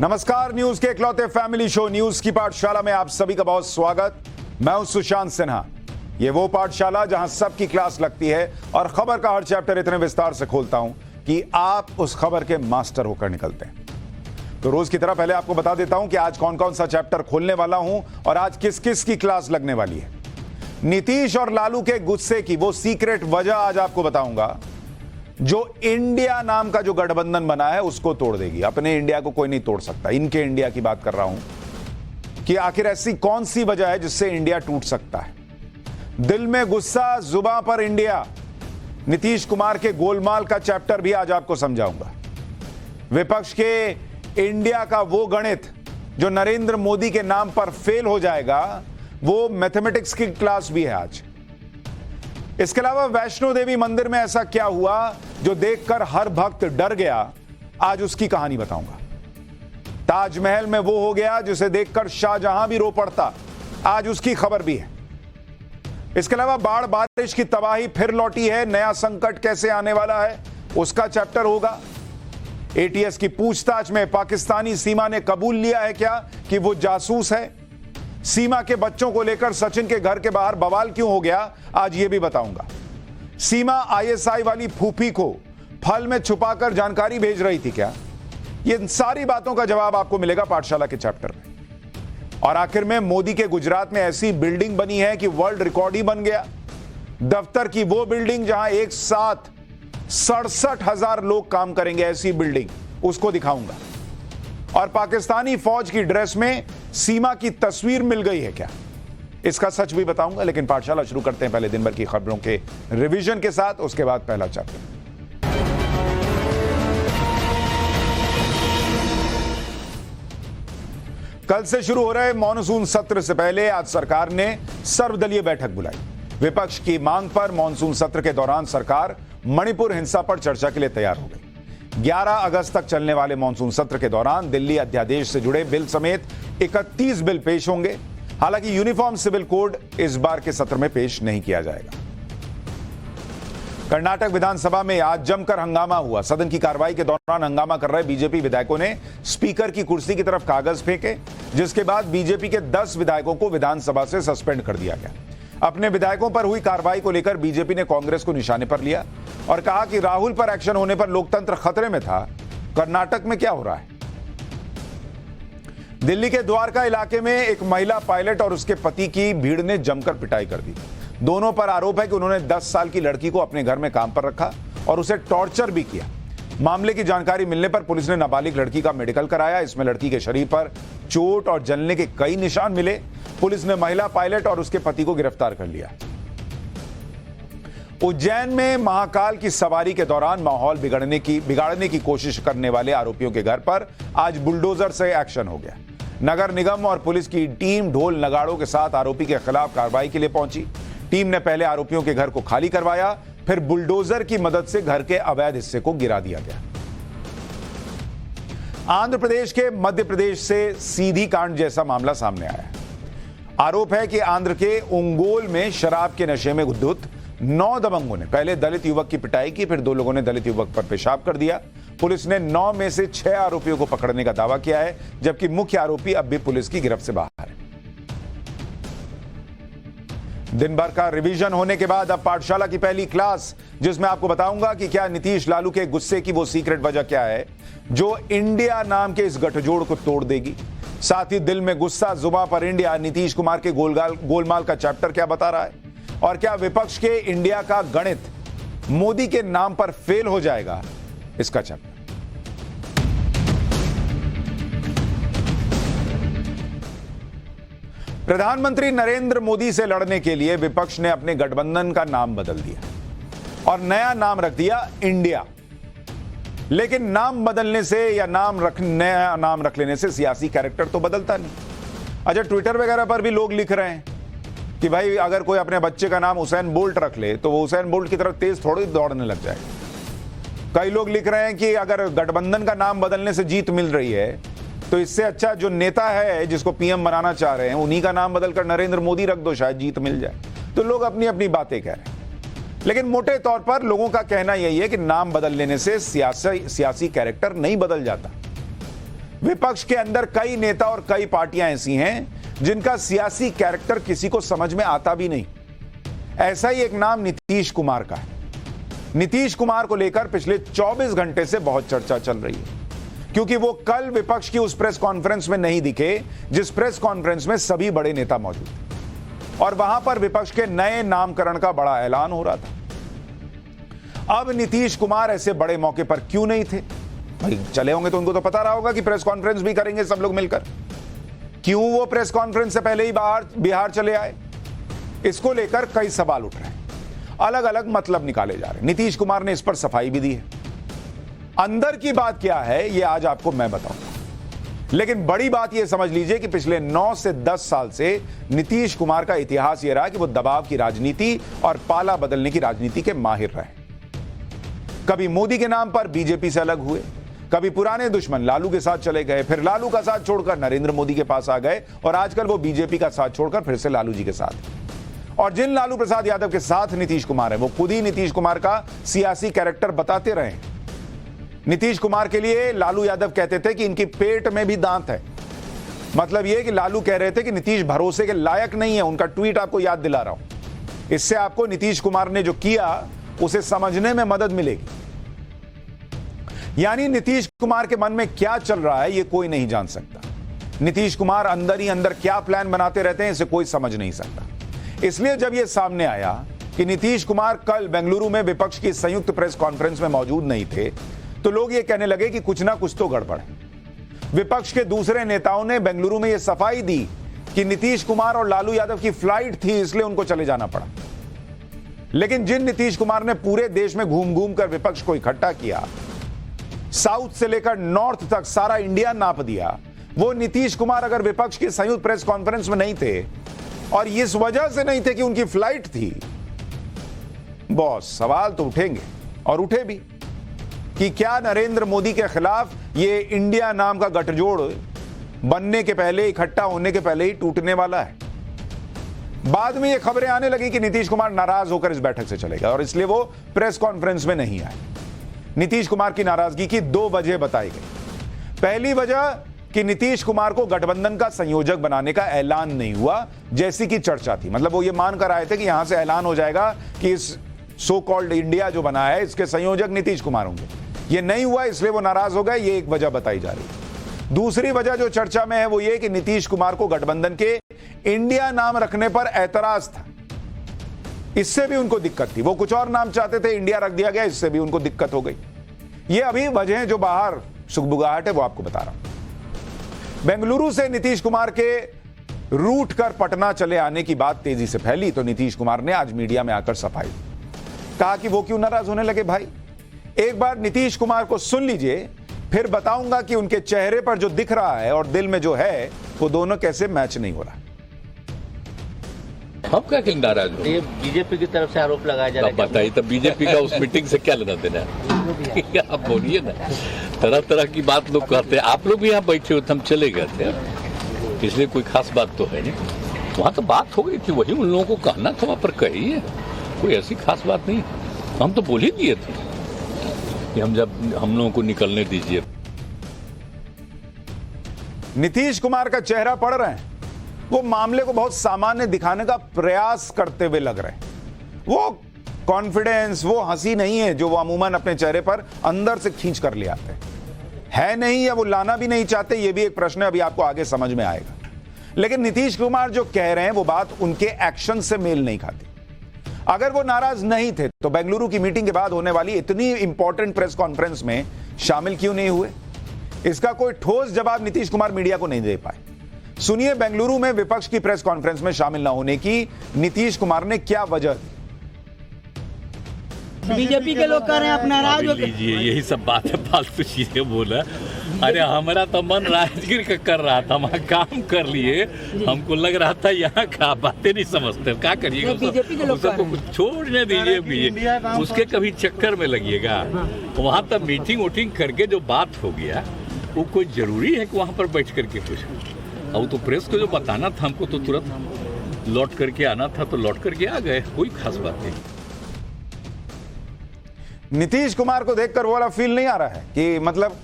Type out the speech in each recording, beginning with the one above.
नमस्कार, न्यूज के इकलौते फैमिली शो न्यूज की पाठशाला में आप सभी का बहुत स्वागत। मैं हूं सुशांत सिन्हा। ये वो पाठशाला जहां सबकी क्लास लगती है और खबर का हर चैप्टर इतने विस्तार से खोलता हूं कि आप उस खबर के मास्टर होकर निकलते हैं। तो रोज की तरह पहले आपको बता देता हूं कि आज कौन कौन सा चैप्टर खोलने वाला हूं और आज किस किस की क्लास लगने वाली है। नीतीश और लालू के गुस्से की वो सीक्रेट वजह आज आपको बताऊंगा जो इंडिया नाम का जो गठबंधन बना है उसको तोड़ देगी। अपने इंडिया को कोई नहीं तोड़ सकता, इनके इंडिया की बात कर रहा हूं कि आखिर ऐसी कौन सी वजह है जिससे इंडिया टूट सकता है। दिल में गुस्सा, जुबां पर इंडिया, नीतीश कुमार के गोलमाल का चैप्टर भी आज आपको समझाऊंगा। विपक्ष के इंडिया का वो गणित जो नरेंद्र मोदी के नाम पर फेल हो जाएगा, वो मैथमेटिक्स की क्लास भी है आज। इसके अलावा वैष्णो देवी मंदिर में ऐसा क्या हुआ जो देखकर हर भक्त डर गया, आज उसकी कहानी बताऊंगा। ताजमहल में वो हो गया जिसे देखकर शाहजहां भी रो पड़ता, आज उसकी खबर भी है। इसके अलावा बाढ़ बारिश की तबाही फिर लौटी है, नया संकट कैसे आने वाला है उसका चैप्टर होगा। एटीएस की पूछताछ में पाकिस्तानी सीमा ने कबूल लिया है क्या कि वो जासूस है। सीमा के बच्चों को लेकर सचिन के घर के बाहर बवाल क्यों हो गया, आज ये भी बताऊंगा। सीमा आईएसआई वाली फूफी को फल में छुपाकर जानकारी भेज रही थी क्या, ये सारी बातों का जवाब आपको मिलेगा पाठशाला के चैप्टर में। और आखिर में मोदी के गुजरात में ऐसी बिल्डिंग बनी है कि वर्ल्ड रिकॉर्ड ही बन गया। दफ्तर की वो बिल्डिंग जहां एक साथ 67,000 लोग काम करेंगे, ऐसी बिल्डिंग, उसको दिखाऊंगा। और पाकिस्तानी फौज की ड्रेस में सीमा की तस्वीर मिल गई है क्या, इसका सच भी बताऊंगा। लेकिन पाठशाला शुरू करते हैं पहले दिन भर की खबरों के रिवीजन के साथ, उसके बाद पहला चैप्टर। कल से शुरू हो रहे मॉनसून सत्र से पहले आज सरकार ने सर्वदलीय बैठक बुलाई। विपक्ष की मांग पर मॉनसून सत्र के दौरान सरकार मणिपुर हिंसा पर चर्चा के लिए तैयार हो गई। 11 अगस्त तक चलने वाले मॉनसून सत्र के दौरान दिल्ली अध्यादेश से जुड़े बिल समेत 31 बिल पेश होंगे। हालांकि यूनिफॉर्म सिविल कोड इस बार के सत्र में पेश नहीं किया जाएगा। कर्नाटक विधानसभा में आज जमकर हंगामा हुआ। सदन की कार्रवाई के दौरान हंगामा कर रहे बीजेपी विधायकों ने स्पीकर की कुर्सी की तरफ कागज फेंके, जिसके बाद बीजेपी के 10 विधायकों को विधानसभा से सस्पेंड कर दिया गया। अपने विधायकों पर हुई कार्रवाई को लेकर बीजेपी ने कांग्रेस को निशाने पर लिया और कहा कि राहुल पर एक्शन होने पर लोकतंत्र खतरे में था। कर्नाटक में क्या हो रहा है? दिल्ली के द्वारका इलाके में एक महिला पायलट और उसके पति की भीड़ ने जमकर पिटाई कर दी। दोनों पर आरोप है कि उन्होंने 10 साल की लड़की को अपने घर में काम पर रखा और उसे टॉर्चर भी किया। मामले की जानकारी मिलने पर पुलिस ने नाबालिग लड़की का मेडिकल कराया। इसमें लड़की के शरीर पर चोट और जलने के कई निशान मिले। पुलिस ने महिला पायलट और उसके पति को गिरफ्तार कर लिया। उज्जैन में महाकाल की सवारी के दौरान माहौल बिगाड़ने की कोशिश करने वाले आरोपियों के घर पर आज बुलडोजर से एक्शन हो गया। नगर निगम और पुलिस की टीम ढोल नगाड़ों के साथ आरोपी के खिलाफ कार्रवाई के लिए पहुंची। टीम ने पहले आरोपियों के घर को खाली करवाया, फिर बुलडोजर की मदद से घर के अवैध हिस्से को गिरा दिया गया। आंध्र प्रदेश के मध्य प्रदेश से सीधी कांड जैसा मामला सामने आया है। आरोप है कि आंध्र के ओंगोल में शराब के नशे में धुत 9 दबंगों ने पहले दलित युवक की पिटाई की, फिर 2 लोगों ने दलित युवक पर पेशाब कर दिया। पुलिस ने 9 में से 6 आरोपियों को पकड़ने का दावा किया है, जबकि मुख्य आरोपी अब भी पुलिस की गिरफ्त से बाहर है। दिन भर का रिवीजन होने के बाद अब पाठशाला की पहली क्लास, जिसमें आपको बताऊंगा कि क्या नीतीश लालू के गुस्से की वो सीक्रेट वजह क्या है जो इंडिया नाम के इस गठजोड़ को तोड़ देगी। साथ ही दिल में गुस्सा, जुबां पर इंडिया, नीतीश कुमार के गोलमाल का चैप्टर क्या बता रहा है, और क्या विपक्ष के इंडिया का गणित मोदी के नाम पर फेल हो जाएगा, इसका चैप्टर। प्रधानमंत्री नरेंद्र मोदी से लड़ने के लिए विपक्ष ने अपने गठबंधन का नाम बदल दिया और नया नाम रख दिया इंडिया। लेकिन नाम बदलने से या नया नाम रख लेने से सियासी कैरेक्टर तो बदलता नहीं। अच्छा, ट्विटर वगैरह पर भी लोग लिख रहे हैं कि भाई अगर कोई अपने बच्चे का नाम हुसैन बोल्ट रख ले तो वो हुसैन बोल्ट की तरफ तेज थोड़ी दौड़ने लग जाएगा। कई लोग लिख रहे हैं कि अगर गठबंधन का नाम बदलने से जीत मिल रही है तो इससे अच्छा जो नेता है जिसको पीएम बनाना चाह रहे हैं उन्हीं का नाम बदलकर नरेंद्र मोदी रख दो, शायद जीत मिल जाए। तो लोग अपनी अपनी बातें कह रहे हैं। लेकिन मोटे तौर पर लोगों का कहना यही है कि नाम बदल लेने से सियासी कैरेक्टर नहीं बदल जाता। विपक्ष के अंदर कई नेता और कई पार्टियां ऐसी हैं जिनका सियासी कैरेक्टर किसी को समझ में आता भी नहीं। ऐसा ही एक नाम नीतीश कुमार का है। नीतीश कुमार को लेकर पिछले 24 घंटे से बहुत चर्चा चल रही है, क्योंकि वो कल विपक्ष की उस प्रेस कॉन्फ्रेंस में नहीं दिखे जिस प्रेस कॉन्फ्रेंस में सभी बड़े नेता मौजूद थे, और वहां पर विपक्ष के नए नामकरण का बड़ा ऐलान हो रहा था। अब नीतीश कुमार ऐसे बड़े मौके पर क्यों नहीं थे? भाई चले होंगे तो उनको तो पता रहा होगा कि प्रेस कॉन्फ्रेंस भी करेंगे सब लोग मिलकर। क्यों वो प्रेस कॉन्फ्रेंस से पहले ही बिहार चले आए? इसको लेकर कई सवाल उठ रहे हैं, अलग अलग मतलब निकाले जा रहे हैं। नीतीश कुमार ने इस पर सफाई भी दी है। अंदर की बात क्या है ये आज आपको मैं बताऊंगा, लेकिन बड़ी बात ये समझ लीजिए कि पिछले 9 से 10 साल से नीतीश कुमार का इतिहास ये रहा कि वो दबाव की राजनीति और पाला बदलने की राजनीति के माहिर रहे। कभी मोदी के नाम पर बीजेपी से अलग हुए, कभी पुराने दुश्मन लालू के साथ चले गए, फिर लालू का साथ छोड़कर नरेंद्र मोदी के पास आ गए, और आजकल वो बीजेपी का साथ छोड़कर फिर से लालू जी के साथ। और जिन लालू प्रसाद यादव के साथ नीतीश कुमार है वो खुद ही नीतीश कुमार का सियासी कैरेक्टर बताते रहे। नीतीश कुमार के लिए लालू यादव कहते थे कि इनकी पेट में भी दांत है। मतलब यह कि लालू कह रहे थे कि नीतीश भरोसे के लायक नहीं है। उनका ट्वीट आपको याद दिला रहा हूं, इससे आपको नीतीश कुमार ने जो किया उसे समझने में मदद मिलेगी। यानी नीतीश कुमार के मन में क्या चल रहा है ये कोई नहीं जान सकता। नीतीश कुमार अंदर ही अंदर क्या प्लान बनाते रहते हैं इसे कोई समझ नहीं सकता। इसलिए जब यह सामने आया कि नीतीश कुमार कल बेंगलुरु में विपक्ष की संयुक्त प्रेस कॉन्फ्रेंस में मौजूद नहीं थे, तो लोग ये कहने लगे कि कुछ ना कुछ तो गड़बड़ है। विपक्ष के दूसरे नेताओं ने बेंगलुरु में यह सफाई दी कि नीतीश कुमार और लालू यादव की फ्लाइट थी, इसलिए उनको चले जाना पड़ा। लेकिन जिन नीतीश कुमार ने पूरे देश में घूम घूम कर विपक्ष को इकट्ठा किया, साउथ से लेकर नॉर्थ तक सारा इंडिया नाप दिया, वो नीतीश कुमार अगर विपक्ष की संयुक्त प्रेस कॉन्फ्रेंस में नहीं थे और इस वजह से नहीं थे कि उनकी फ्लाइट थी, बॉस सवाल तो उठेंगे और उठे भी कि क्या नरेंद्र मोदी के खिलाफ ये इंडिया नाम का गठजोड़ बनने के पहले, इकट्ठा होने के पहले ही टूटने वाला है। बाद में ये खबरें आने लगी कि नीतीश कुमार नाराज होकर इस बैठक से चले गए और इसलिए वो प्रेस कॉन्फ्रेंस में नहीं आए। नीतीश कुमार की नाराजगी की 2 वजह बताई गई। पहली वजह कि नीतीश कुमार को गठबंधन का संयोजक बनाने का ऐलान नहीं हुआ जैसी की चर्चा थी। मतलब वो ये मानकर आए थे कि यहां से ऐलान हो जाएगा कि इस सो कॉल्ड इंडिया जो बना है इसके संयोजक नीतीश कुमार होंगे। ये नहीं हुआ, इसलिए वो नाराज हो गए। ये एक वजह बताई जा रही है। दूसरी वजह जो चर्चा में है वो ये कि नीतीश कुमार को गठबंधन के इंडिया नाम रखने पर ऐतराज था, इससे भी उनको दिक्कत थी। वो कुछ और नाम चाहते थे, इंडिया रख दिया गया, इससे भी उनको दिक्कत हो गई। ये अभी वजह जो बाहर सुगबुगाहट है वो आपको बता रहा हूं। बेंगलुरु से नीतीश कुमार के रूट कर पटना चले आने की बात तेजी से फैली तो नीतीश कुमार ने आज मीडिया में आकर सफाई कहा कि वो क्यों नाराज होने लगे। भाई एक बार नीतीश कुमार को सुन लीजिए, फिर बताऊंगा कि उनके चेहरे पर जो दिख रहा है और दिल में जो है वो दोनों कैसे मैच नहीं हो रहा। हम क्या क्यों नाराज हो? ये बीजेपी की तरफ से आरोप लगाया जा रहा है। बताइए तब बीजेपी का उस मीटिंग से क्या लेना देना है? आप बोलिए ना, तरह तरह की बात लोग कहते हैं। आप लोग भी यहाँ बैठे होते, हम चले गए थे, इसलिए कोई खास बात तो है नहीं। वहाँ तो बात हो गई थी, वही उन लोगों को कहना था, वहाँ पर कही है, कोई ऐसी खास बात नहीं। हम तो बोल ही दिए थे कि हम लोगों को निकलने दीजिए। नीतीश कुमार का चेहरा पढ़ रहे हैं, वो मामले को बहुत सामान्य दिखाने का प्रयास करते हुए लग रहे हैं। वो कॉन्फिडेंस, वो हंसी नहीं है जो वो अमूमन अपने चेहरे पर अंदर से खींच कर ले आते है नहीं, या वो लाना भी नहीं चाहते। ये भी एक प्रश्न है, अभी आपको आगे समझ में आएगा। लेकिन नीतीश कुमार जो कह रहे हैं वो बात उनके एक्शन से मेल नहीं खाती। अगर वो नाराज नहीं थे तो बेंगलुरु की मीटिंग के बाद होने वाली इतनी इंपॉर्टेंट प्रेस कॉन्फ्रेंस में शामिल क्यों नहीं हुए? इसका कोई ठोस जवाब नीतीश कुमार मीडिया को नहीं दे पाए। सुनिए बेंगलुरु में विपक्ष की प्रेस कॉन्फ्रेंस में शामिल न होने की नीतीश कुमार ने क्या वजह दी। बीजेपी के लोग कह रहे हैं आप नाराज हो। लीजिए, यही सब बात है, फालतू चीजें बोला। अरे हमारा तो मन राजगीर का कर रहा था, वहाँ काम कर लिए, हमको लग रहा था यहाँ का बातें नहीं समझते, क्या करिएगा। बीजेपी के लोग उसको कुछ छोड़ने दीजिए, उसके कभी चक्कर में लगिएगा। वहाँ तब मीटिंग वोटिंग करके जो बात हो गया वो कोई जरूरी है कि वहाँ पर बैठ करके कुछ, और तो प्रेस को जो बताना था हमको तो तुरंत लौट करके आना था, तो लौट करके आ गए, कोई खास बात नहीं। नीतीश कुमार को देखकर वो वाला फील नहीं आ रहा है कि मतलब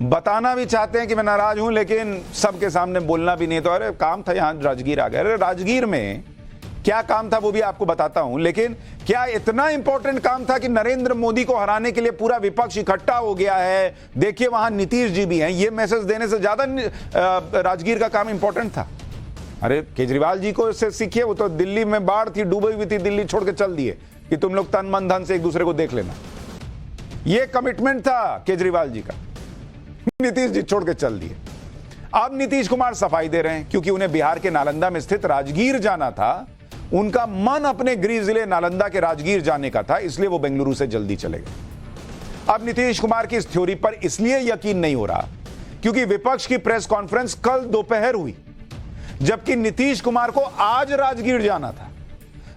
बताना भी चाहते हैं कि मैं नाराज हूं, लेकिन सबके सामने बोलना भी नहीं। तो अरे काम था, यहां राजगीर आ गए। अरे राजगीर में क्या काम था वो भी आपको बताता हूं, लेकिन क्या इतना इंपॉर्टेंट काम था कि नरेंद्र मोदी को हराने के लिए पूरा विपक्ष इकट्ठा हो गया है? देखिए वहां नीतीश जी भी हैं, ये मैसेज देने से ज्यादा राजगीर का काम इंपॉर्टेंट था। अरे केजरीवाल जी को इससे सीखिए, वो तो दिल्ली में बाढ़ थी, डूबी हुई थी, दिल्ली छोड़ के चल दिए कि तुम लोग तन मन धन से एक दूसरे को देख लेना। ये कमिटमेंट था केजरीवाल जी का, नीतीश जी छोड़ के चल दिए। अब नीतीश कुमार सफाई दे रहे हैं क्योंकि उन्हें बिहार के नालंदा में स्थित राजगीर जाना था। उनका मन अपने गृह जिले नालंदा के राजगीर जाने का था, इसलिए वो बेंगलुरु से जल्दी चले गए। अब नीतीश कुमार की इस थ्योरी पर इसलिए यकीन नहीं हो रहा क्योंकि विपक्ष की प्रेस कॉन्फ्रेंस कल दोपहर हुई, जबकि नीतीश कुमार को आज राजगीर जाना था।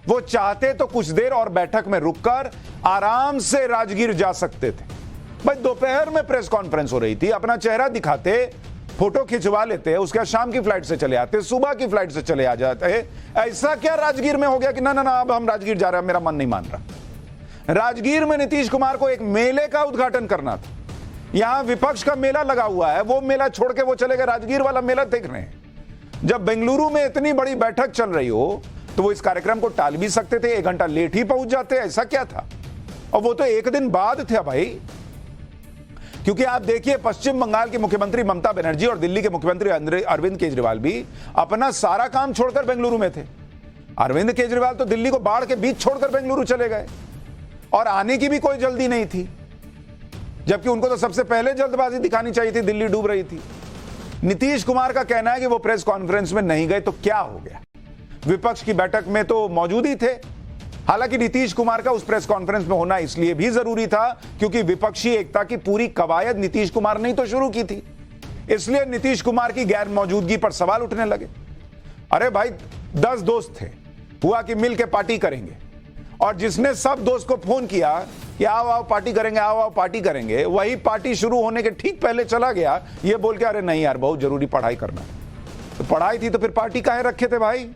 वो चाहते तो कुछ देर और बैठक में रुककर आराम से राजगीर जा सकते थे। भाई दोपहर में प्रेस कॉन्फ्रेंस हो रही थी, अपना चेहरा दिखाते, फोटो खिंचवा लेते, उसके बाद शाम की फ्लाइट से चले आते, सुबह की फ्लाइट से चले आ जाते। ऐसा क्या राजगीर में हो गया कि ना ना ना अब हम राजगीर जा रहे हैं, मेरा मन नहीं मान रहा। राजगीर में नीतीश कुमार को एक मेले का उद्घाटन करना था। यहां विपक्ष का मेला लगा हुआ है, वो मेला छोड़ के वो चले गए राजगीर वाला मेला देख रहे हैं। जब बेंगलुरु में इतनी बड़ी बैठक चल रही हो तो वो इस कार्यक्रम को टाल भी सकते थे, 1 घंटा लेट ही पहुंच जाते। ऐसा क्या था? और वो तो 1 दिन बाद था भाई, क्योंकि आप देखिए पश्चिम बंगाल की मुख्यमंत्री ममता बनर्जी और दिल्ली के मुख्यमंत्री अरविंद केजरीवाल भी अपना सारा काम छोड़कर बेंगलुरु में थे। अरविंद केजरीवाल तो दिल्ली को बाढ़ के बीच छोड़कर बेंगलुरु चले गए और आने की भी कोई जल्दी नहीं थी, जबकि उनको तो सबसे पहले जल्दबाजी दिखानी चाहिए थी, दिल्ली डूब रही थी। नीतीश कुमार का कहना है कि वो प्रेस कॉन्फ्रेंस में नहीं गए तो क्या हो गया, विपक्ष की बैठक में तो मौजूद ही थे। हालांकि नीतीश कुमार का उस प्रेस कॉन्फ्रेंस में होना इसलिए भी जरूरी था क्योंकि विपक्षी एकता की पूरी कवायद नीतीश कुमार ने ही तो शुरू की थी, इसलिए नीतीश कुमार की गैर मौजूदगी पर सवाल उठने लगे। अरे भाई 10 दोस्त थे, हुआ कि मिल के पार्टी करेंगे, और जिसने सब दोस्त को फोन किया कि आओ आओ पार्टी करेंगे, आओ आओ पार्टी करेंगे, वही पार्टी शुरू होने के ठीक पहले चला गया ये बोल के अरे नहीं यार बहुत जरूरी पढ़ाई करना है। तो पढ़ाई थी तो फिर पार्टी काहे रखे थे भाई?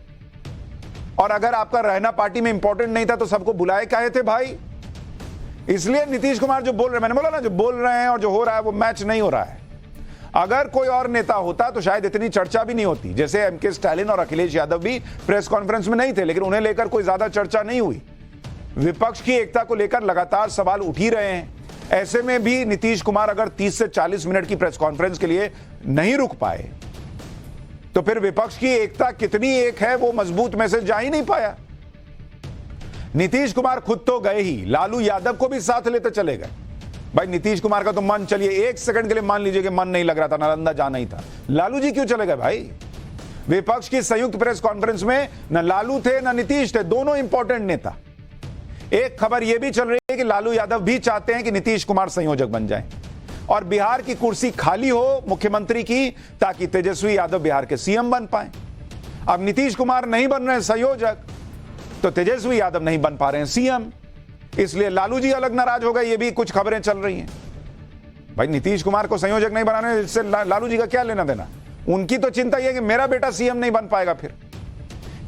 और अगर आपका रहना पार्टी में इंपॉर्टेंट नहीं था तो सबको बुलाए काहे थे भाई? इसलिए नीतीश कुमार जो बोल रहे हैं, मैंने बोला ना, जो बोल रहे हैं और जो हो रहा है वो मैच नहीं हो रहा है। अगर कोई और नेता होता तो शायद इतनी चर्चा भी नहीं होती। जैसे एमके स्टालिन और अखिलेश यादव भी प्रेस कॉन्फ्रेंस में नहीं थे, लेकिन उन्हें लेकर कोई ज्यादा चर्चा नहीं हुई। विपक्ष की एकता को लेकर लगातार सवाल उठ ही रहे हैं। ऐसे में भी नीतीश कुमार अगर 30 से 40 मिनट की प्रेस कॉन्फ्रेंस के लिए नहीं रुक पाए तो फिर विपक्ष की एकता कितनी एक है वो मजबूत मैसेज जा ही नहीं पाया। नीतीश कुमार खुद तो गए ही, लालू यादव को भी साथ लेते चले गए। भाई नीतीश कुमार का तो मन, चलिए 1 सेकंड के लिए मान लीजिए कि मन नहीं लग रहा था, नालंदा जाना ही था, लालू जी क्यों चले गए भाई? विपक्ष की संयुक्त प्रेस कॉन्फ्रेंस में न लालू थे न नीतीश थे, दोनों इंपॉर्टेंट नेता। एक खबर यह भी चल रही है कि लालू यादव भी चाहते हैं कि नीतीश कुमार संयोजक बन जाएं और बिहार की कुर्सी खाली हो मुख्यमंत्री की, ताकि तेजस्वी यादव बिहार के सीएम बन पाए। अब नीतीश कुमार नहीं बन रहे हैं संयोजक तो तेजस्वी यादव नहीं बन पा रहे हैं सीएम, इसलिए लालू जी अलग नाराज हो गए। ये भी कुछ खबरें चल रही हैं। भाई नीतीश कुमार को संयोजक नहीं बनाने इससे लालू जी का क्या लेना देना? उनकी तो चिंता यह है कि मेरा बेटा सीएम नहीं बन पाएगा फिर।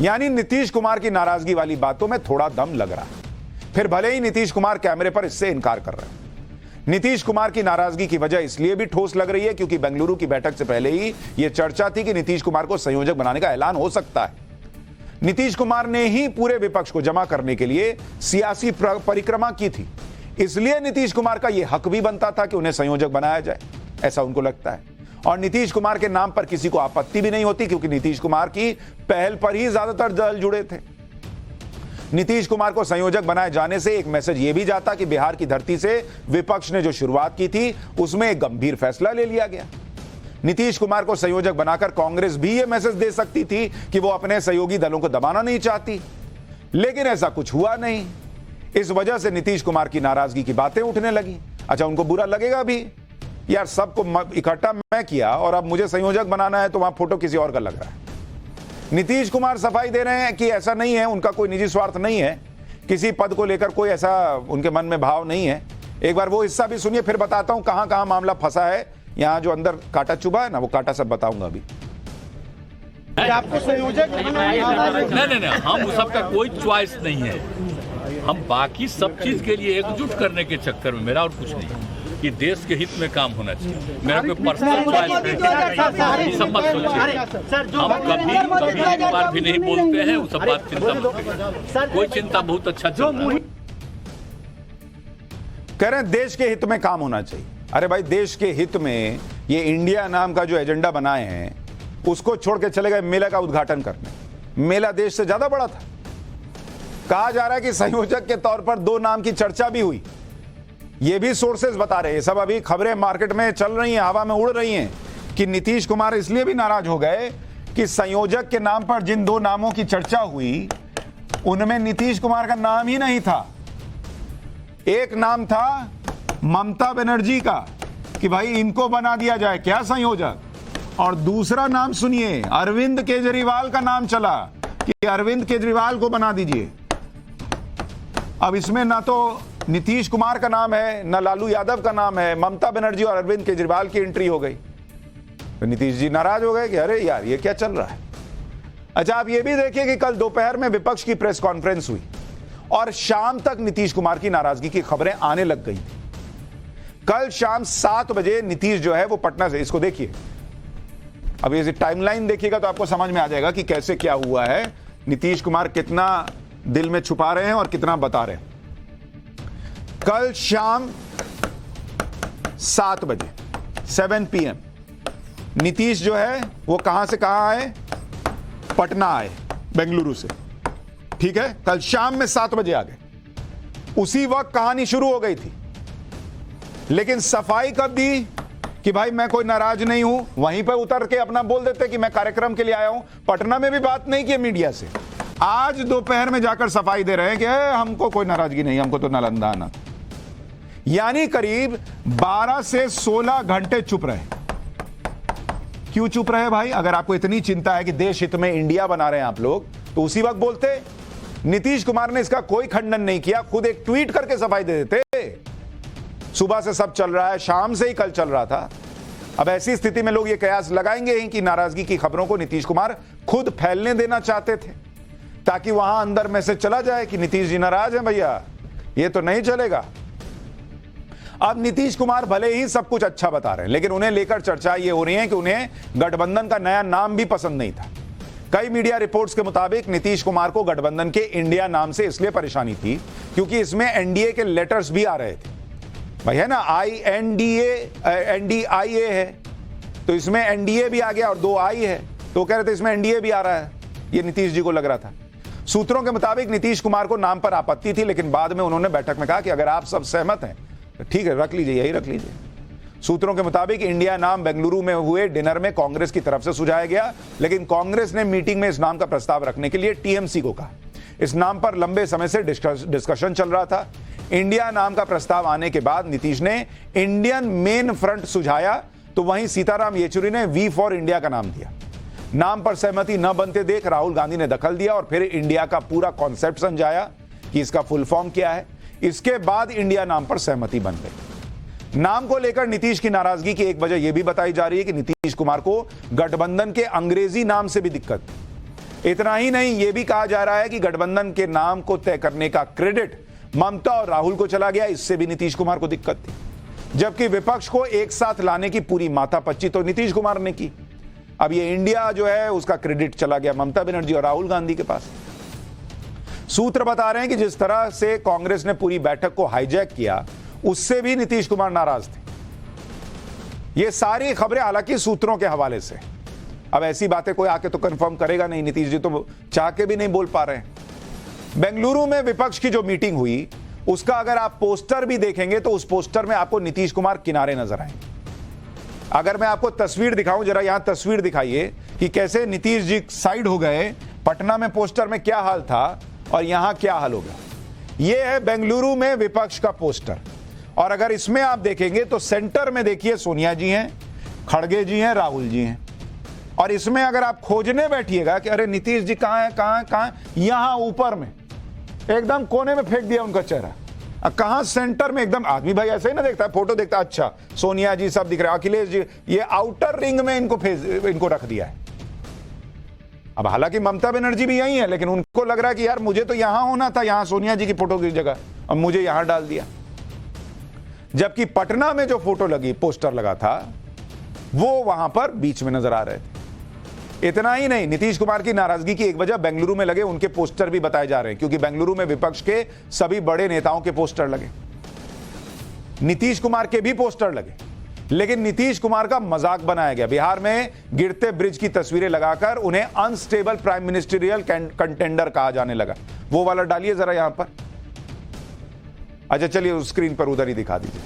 यानी नीतीश कुमार की नाराजगी वाली बातों में थोड़ा दम लग रहा है, फिर भले ही नीतीश कुमार कैमरे पर इससे इनकार कर रहे हैं। नीतीश कुमार की नाराजगी की वजह इसलिए भी ठोस लग रही है क्योंकि बेंगलुरु की बैठक से पहले ही यह चर्चा थी कि नीतीश कुमार को संयोजक बनाने का ऐलान हो सकता है। नीतीश कुमार ने ही पूरे विपक्ष को जमा करने के लिए सियासी परिक्रमा की थी, इसलिए नीतीश कुमार का यह हक भी बनता था कि उन्हें संयोजक बनाया जाए, ऐसा उनको लगता है। और नीतीश कुमार के नाम पर किसी को आपत्ति भी नहीं होती क्योंकि नीतीश कुमार की पहल पर ही ज्यादातर दल जुड़े थे। नीतीश कुमार को संयोजक बनाए जाने से एक मैसेज यह भी जाता कि बिहार की धरती से विपक्ष ने जो शुरुआत की थी उसमें एक गंभीर फैसला ले लिया गया। नीतीश कुमार को संयोजक बनाकर कांग्रेस भी यह मैसेज दे सकती थी कि वो अपने सहयोगी दलों को दबाना नहीं चाहती, लेकिन ऐसा कुछ हुआ नहीं। इस वजह से नीतीश कुमार की नाराजगी की बातें उठने लगी। अच्छा, उनको बुरा लगेगा भी, यार सबको इकट्ठा मैं किया और अब मुझे संयोजक बनाना है तो वहां फोटो किसी और का लग रहा है। नीतीश कुमार सफाई दे रहे हैं कि ऐसा नहीं है, उनका कोई निजी स्वार्थ नहीं है, किसी पद को लेकर कोई ऐसा उनके मन में भाव नहीं है। एक बार वो हिस्सा भी सुनिए, फिर बताता हूं कहां कहां मामला फंसा है। यहां जो अंदर कांटा चुभा है ना, वो कांटा सब बताऊंगा अभी। आपको संयोजक नहीं, हम सबका कोई चॉइस नहीं है। हम बाकी सब चीज के लिए एकजुट करने के चक्कर में, मेरा और कुछ नहीं। कि देश के हित में काम होना चाहिए। मेरा कोई पर्सनल चॉइस सब मत सोचिए। हम कभी एक बार भी नहीं बोलते हैं, वो सब बात चिंता मत करिए। कोई चिंता बहुत अच्छा चल रहा है। कह रहे हैं देश के हित में काम होना चाहिए। अरे भाई, देश के हित में ये इंडिया नाम का जो एजेंडा बनाए हैं उसको छोड़ के चले गए मेला का उद्घाटन करने। मेला देश से ज्यादा बड़ा था। कहा जा रहा है कि संयोजक के तौर पर 2 नाम की चर्चा भी हुई। ये भी सोर्सेज बता रहे हैं, सब अभी खबरें मार्केट में चल रही हैं, हवा में उड़ रही हैं कि नीतीश कुमार इसलिए भी नाराज हो गए कि संयोजक के नाम पर जिन 2 नामों की चर्चा हुई उनमें नीतीश कुमार का नाम ही नहीं था। एक नाम था ममता बनर्जी का कि भाई इनको बना दिया जाए क्या संयोजक, और दूसरा नाम सुनिए, अरविंद केजरीवाल का नाम चला कि अरविंद केजरीवाल को बना दीजिए। अब इसमें ना तो नीतीश कुमार का नाम है, ना लालू यादव का नाम है, ममता बनर्जी और अरविंद केजरीवाल की एंट्री हो गई। तो नीतीश जी नाराज हो गए कि अरे यार ये क्या चल रहा है। अच्छा, आप ये भी देखिए कि कल दोपहर में विपक्ष की प्रेस कॉन्फ्रेंस हुई और शाम तक नीतीश कुमार की नाराजगी की खबरें आने लग गई थी। कल शाम 7 बजे नीतीश जो है वो पटना से, इसको देखिए, अब ये टाइमलाइन देखिएगा तो आपको समझ में आ जाएगा कि कैसे क्या हुआ है, नीतीश कुमार कितना दिल में छुपा रहे हैं और कितना बता रहे हैं। कल शाम 7 बजे 7 PM नीतीश जो है वो कहां से कहां आए, पटना आए बेंगलुरु से, ठीक है। कल शाम में 7 बजे आ गए। उसी वक्त कहानी शुरू हो गई थी, लेकिन सफाई कब दी कि भाई मैं कोई नाराज नहीं हूं, वहीं पर उतर के अपना बोल देते कि मैं कार्यक्रम के लिए आया हूं। पटना में भी बात नहीं की मीडिया से, आज दोपहर में जाकर सफाई दे रहे हैं कि हमको कोई नाराजगी नहीं, हमको तो नालंदा आना। यानी करीब 12 से 16 घंटे चुप रहे। क्यों चुप रहे भाई? अगर आपको इतनी चिंता है कि देश हित में इंडिया बना रहे हैं आप लोग, तो उसी वक्त बोलते। नीतीश कुमार ने इसका कोई खंडन नहीं किया, खुद एक ट्वीट करके सफाई दे देते। सुबह से सब चल रहा है, शाम से ही कल चल रहा था। अब ऐसी स्थिति में लोग ये कयास लगाएंगे ही कि नाराजगी की खबरों को नीतीश कुमार खुद फैलने देना चाहते थे, ताकि वहां अंदर मैसेज चला जाए कि नीतीश जी नाराज हैं भैया, ये तो नहीं चलेगा। अब नीतीश कुमार भले ही सब कुछ अच्छा बता रहे हैं, लेकिन उन्हें लेकर चर्चा ये हो रही है कि उन्हें गठबंधन का नया नाम भी पसंद नहीं था। कई मीडिया रिपोर्ट्स के मुताबिक नीतीश कुमार को गठबंधन के इंडिया नाम से इसलिए परेशानी थी क्योंकि इसमें एनडीए के लेटर्स भी आ रहे थे। भाई है ना, NDIA है, तो इसमें एनडीए भी आ गया और 2 आई है, तो कह रहे थे इसमें एनडीए भी आ रहा है। ये नीतीश जी को लग रहा था। सूत्रों के मुताबिक नीतीश कुमार को नाम पर आपत्ति थी, लेकिन बाद में उन्होंने बैठक में कहा कि अगर आप सब सहमत हैं तो ठीक है, रख लीजिए, यही रख लीजिए। सूत्रों के मुताबिक इंडिया नाम बेंगलुरु में हुए डिनर में कांग्रेस की तरफ से सुझाया गया, लेकिन कांग्रेस ने मीटिंग में इस नाम का प्रस्ताव रखने के लिए टीएमसी को कहा। इस नाम पर लंबे समय से डिस्कशन चल रहा था। इंडिया नाम का प्रस्ताव आने के बाद नीतीश ने इंडियन मेन फ्रंट सुझाया, तो वहीं सीताराम येचुरी ने वी फॉर इंडिया का नाम दिया। नाम पर सहमति न बनते देख राहुल गांधी ने दखल दिया और फिर इंडिया का पूरा कॉन्सेप्ट समझाया कि इसका फुल फॉर्म क्या है। इसके बाद इंडिया नाम पर सहमति बन गई। नाम को लेकर नीतीश की नाराजगी की एक वजह यह भी बताई जा रही है कि नीतीश कुमार को गठबंधन के अंग्रेजी नाम से भी दिक्कत। इतना ही नहीं, यह भी कहा जा रहा है कि गठबंधन के नाम को तय करने का क्रेडिट ममता और राहुल को चला गया, इससे भी नीतीश कुमार को दिक्कत थी। जबकि विपक्ष को एक साथ लाने की पूरी माथापच्ची तो नीतीश कुमार ने की। अब ये इंडिया जो है उसका क्रेडिट चला गया ममता बनर्जी और राहुल गांधी के पास। सूत्र बता रहे हैं कि जिस तरह से कांग्रेस ने पूरी बैठक को हाईजैक किया, उससे भी नीतीश कुमार नाराज थे। ये सारी खबरें हालांकि सूत्रों के हवाले से, अब ऐसी बातें कोई आके तो कंफर्म करेगा नहीं, नीतीश जी तो चाह के भी नहीं बोल पा रहे हैं। बेंगलुरु में विपक्ष की जो मीटिंग हुई, उसका अगर आप पोस्टर भी देखेंगे तो उस पोस्टर में आपको नीतीश कुमार किनारे नजर आएंगे। अगर मैं आपको तस्वीर दिखाऊं, जरा यहां तस्वीर दिखाइए कि कैसे नीतीश जी साइड हो गए। पटना में पोस्टर में क्या हाल था और यहां क्या हाल हो गया। यह है बेंगलुरु में विपक्ष का पोस्टर, और अगर इसमें आप देखेंगे तो सेंटर में देखिए सोनिया जी हैं, खड़गे जी हैं, राहुल जी हैं, और इसमें अगर आप खोजने बैठिएगा कि अरे नीतीश जी कहां है, कहां कहां, यहां ऊपर में एकदम कोने में फेंक दिया उनका चेहरा। कहां सेंटर में एकदम, आदमी भाई ऐसे ही ना देखता है, फोटो देखता है, अच्छा सोनिया जी सब दिख रहे हैं, अखिलेश जी, ये आउटर रिंग में इनको रख दिया है। अब हालांकि ममता बनर्जी भी यही है, लेकिन उनको लग रहा है कि यार मुझे तो यहां होना था, यहां सोनिया जी की फोटो की जगह, अब मुझे यहां डाल दिया। जबकि पटना में जो फोटो लगी, पोस्टर लगा था, वो वहां पर बीच में नजर आ रहे थे। इतना ही नहीं, नीतीश कुमार की नाराजगी की एक वजह बेंगलुरु में लगे उनके पोस्टर भी बताए जा रहे हैं, क्योंकि बेंगलुरु में विपक्ष के सभी बड़े नेताओं के पोस्टर लगे, नीतीश कुमार के भी पोस्टर लगे, लेकिन नीतीश कुमार का मजाक बनाया गया। बिहार में गिरते ब्रिज की तस्वीरें लगाकर उन्हें अनस्टेबल प्राइम मिनिस्टरियल कंटेंडर कहा जाने लगा। वो वाला डालिए जरा यहां पर। अच्छा चलिए उस स्क्रीन पर उधर ही दिखा दीजिए।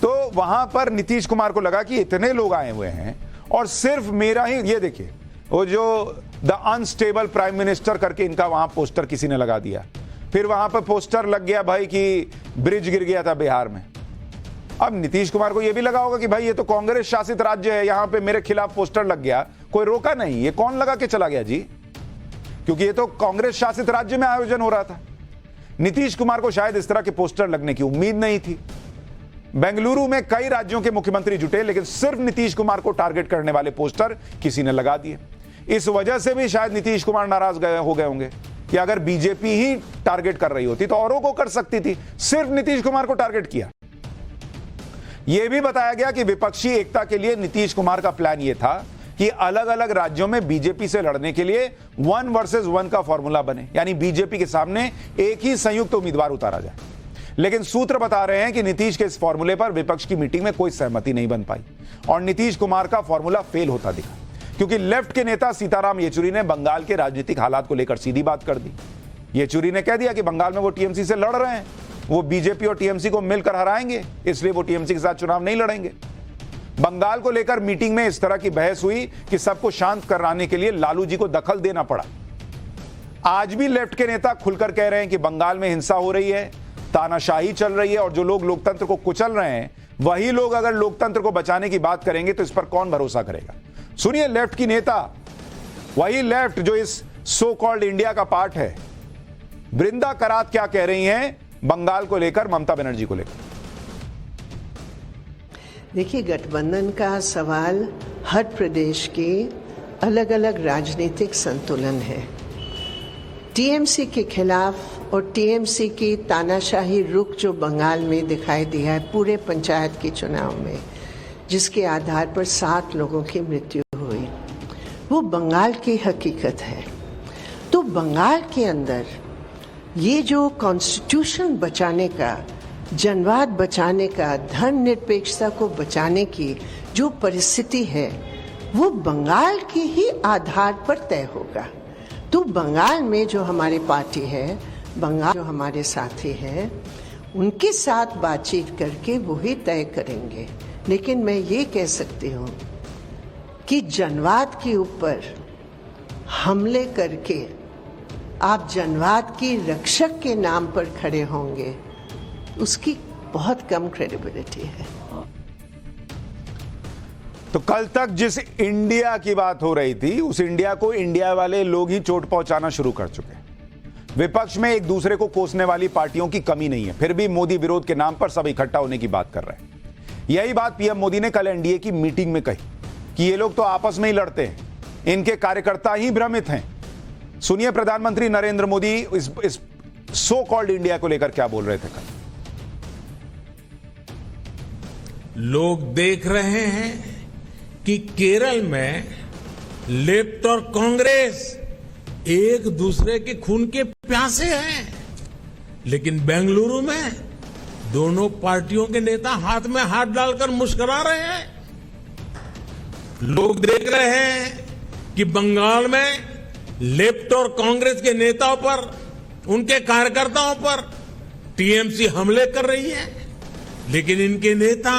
तो वहां पर नीतीश कुमार को लगा कि इतने लोग आए हुए हैं और सिर्फ मेरा ही, ये देखिए वो जो द अनस्टेबल प्राइम मिनिस्टर करके इनका वहां पोस्टर किसी ने लगा दिया। फिर वहां पर पोस्टर लग गया भाई कि ब्रिज गिर गया था बिहार में। अब नीतीश कुमार को यह भी लगा होगा कि भाई ये तो कांग्रेस शासित राज्य है, यहां पे मेरे खिलाफ पोस्टर लग गया, कोई रोका नहीं, ये कौन लगा के चला गया जी, क्योंकि ये तो कांग्रेस शासित राज्य में आयोजन हो रहा था। नीतीश कुमार को शायद इस तरह के पोस्टर लगने की उम्मीद नहीं थी। बेंगलुरु में कई राज्यों के मुख्यमंत्री जुटे, लेकिन सिर्फ नीतीश कुमार को टारगेट करने वाले पोस्टर किसी ने लगा दिए। इस वजह से भी शायद नीतीश कुमार नाराज हो गए होंगे कि अगर बीजेपी ही टारगेट कर रही होती तो औरों को कर सकती थी, सिर्फ नीतीश कुमार को टारगेट किया। यह भी बताया गया कि विपक्षी एकता के लिए नीतीश कुमार का प्लान यह था कि अलग अलग राज्यों में बीजेपी से लड़ने के लिए 1 वर्सेस 1 का फॉर्मूला बने, यानी बीजेपी के सामने एक ही संयुक्त उम्मीदवार उतारा जाए। लेकिन सूत्र बता रहे हैं कि नीतीश के इस फॉर्मूले पर विपक्ष की मीटिंग में कोई सहमति नहीं बन पाई और नीतीश कुमार का फॉर्मूला फेल होता दिखा, क्योंकि लेफ्ट के नेता सीताराम येचुरी ने बंगाल के राजनीतिक हालात को लेकर सीधी बात कर दी। येचुरी ने कह दिया कि बंगाल में वो टीएमसी से लड़ रहे हैं, वो बीजेपी और टीएमसी को मिलकर हराएंगे, इसलिए वो टीएमसी के साथ चुनाव नहीं लड़ेंगे। बंगाल को लेकर मीटिंग में इस तरह की बहस हुई कि सबको शांत कराने के लिए लालू जी को दखल देना पड़ा। आज भी लेफ्ट के नेता खुलकर कह रहे हैं कि बंगाल में हिंसा हो रही है, तानाशाही चल रही है और जो लोग लोकतंत्र को कुचल रहे हैं वही लोग अगर लोकतंत्र को बचाने की बात करेंगे तो इस पर कौन भरोसा करेगा। सुनिए लेफ्ट की नेता, वही लेफ्ट जो इस सो कॉल्ड इंडिया का पार्ट है, बृंदा करात क्या कह रही हैं बंगाल को लेकर, ममता बनर्जी को लेकर। देखिए, गठबंधन का सवाल हर प्रदेश के अलग अलग राजनीतिक संतुलन है। टीएमसी के खिलाफ और टीएमसी की तानाशाही रुख जो बंगाल में दिखाई दिया है पूरे पंचायत के चुनाव में, जिसके आधार पर 7 लोगों की मृत्यु हुई, वो बंगाल की हकीकत है। तो बंगाल के अंदर ये जो कॉन्स्टिट्यूशन बचाने का, जनवाद बचाने का, धर्मनिरपेक्षता को बचाने की जो परिस्थिति है वो बंगाल के ही आधार पर तय होगा। तो बंगाल में जो हमारी पार्टी है, बंगाल जो हमारे साथी हैं, उनके साथ बातचीत करके वही तय करेंगे। लेकिन मैं ये कह सकती हूँ कि जनवाद के ऊपर हमले करके आप जनवाद की रक्षक के नाम पर खड़े होंगे, उसकी बहुत कम क्रेडिबिलिटी है। तो कल तक जिस इंडिया की बात हो रही थी, उस इंडिया को इंडिया वाले लोग ही चोट पहुंचाना शुरू कर चुके हैं। विपक्ष में एक दूसरे को कोसने वाली पार्टियों की कमी नहीं है, फिर भी मोदी विरोध के नाम पर सब इकट्ठा होने की बात कर रहे हैं। यही बात पीएम मोदी ने कल एनडीए की मीटिंग में कही कि ये लोग तो आपस में ही लड़ते हैं, इनके कार्यकर्ता ही भ्रमित हैं। सुनिए प्रधानमंत्री नरेंद्र मोदी इस सो कॉल्ड इंडिया को लेकर क्या बोल रहे थे कल। लोग देख रहे हैं कि केरल में लेफ्ट और कांग्रेस एक दूसरे के खून के प्यासे हैं, लेकिन बेंगलुरु में दोनों पार्टियों के नेता हाथ में हाथ डालकर मुस्कुरा रहे हैं। लोग देख रहे हैं कि बंगाल में लेफ्ट और कांग्रेस के नेताओं पर, उनके कार्यकर्ताओं पर टीएमसी हमले कर रही है, लेकिन इनके नेता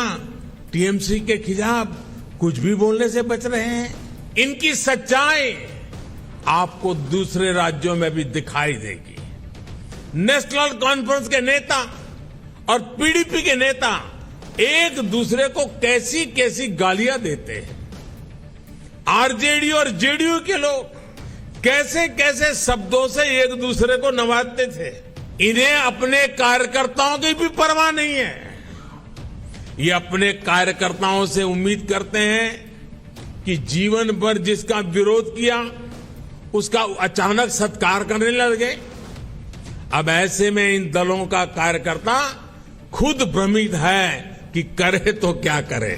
टीएमसी के खिलाफ कुछ भी बोलने से बच रहे हैं। इनकी सच्चाई आपको दूसरे राज्यों में भी दिखाई देगी। नेशनल कॉन्फ्रेंस के नेता और पीडीपी के नेता एक दूसरे को कैसी कैसी गालियां देते हैं। आरजेडी और जेडीयू के लोग कैसे कैसे शब्दों से एक दूसरे को नवाजते थे। इन्हें अपने कार्यकर्ताओं की भी परवाह नहीं है। ये अपने कार्यकर्ताओं से उम्मीद करते हैं कि जीवन भर जिसका विरोध किया उसका अचानक सत्कार करने लगे। अब ऐसे में इन दलों का कार्यकर्ता खुद भ्रमित है कि करे तो क्या करे।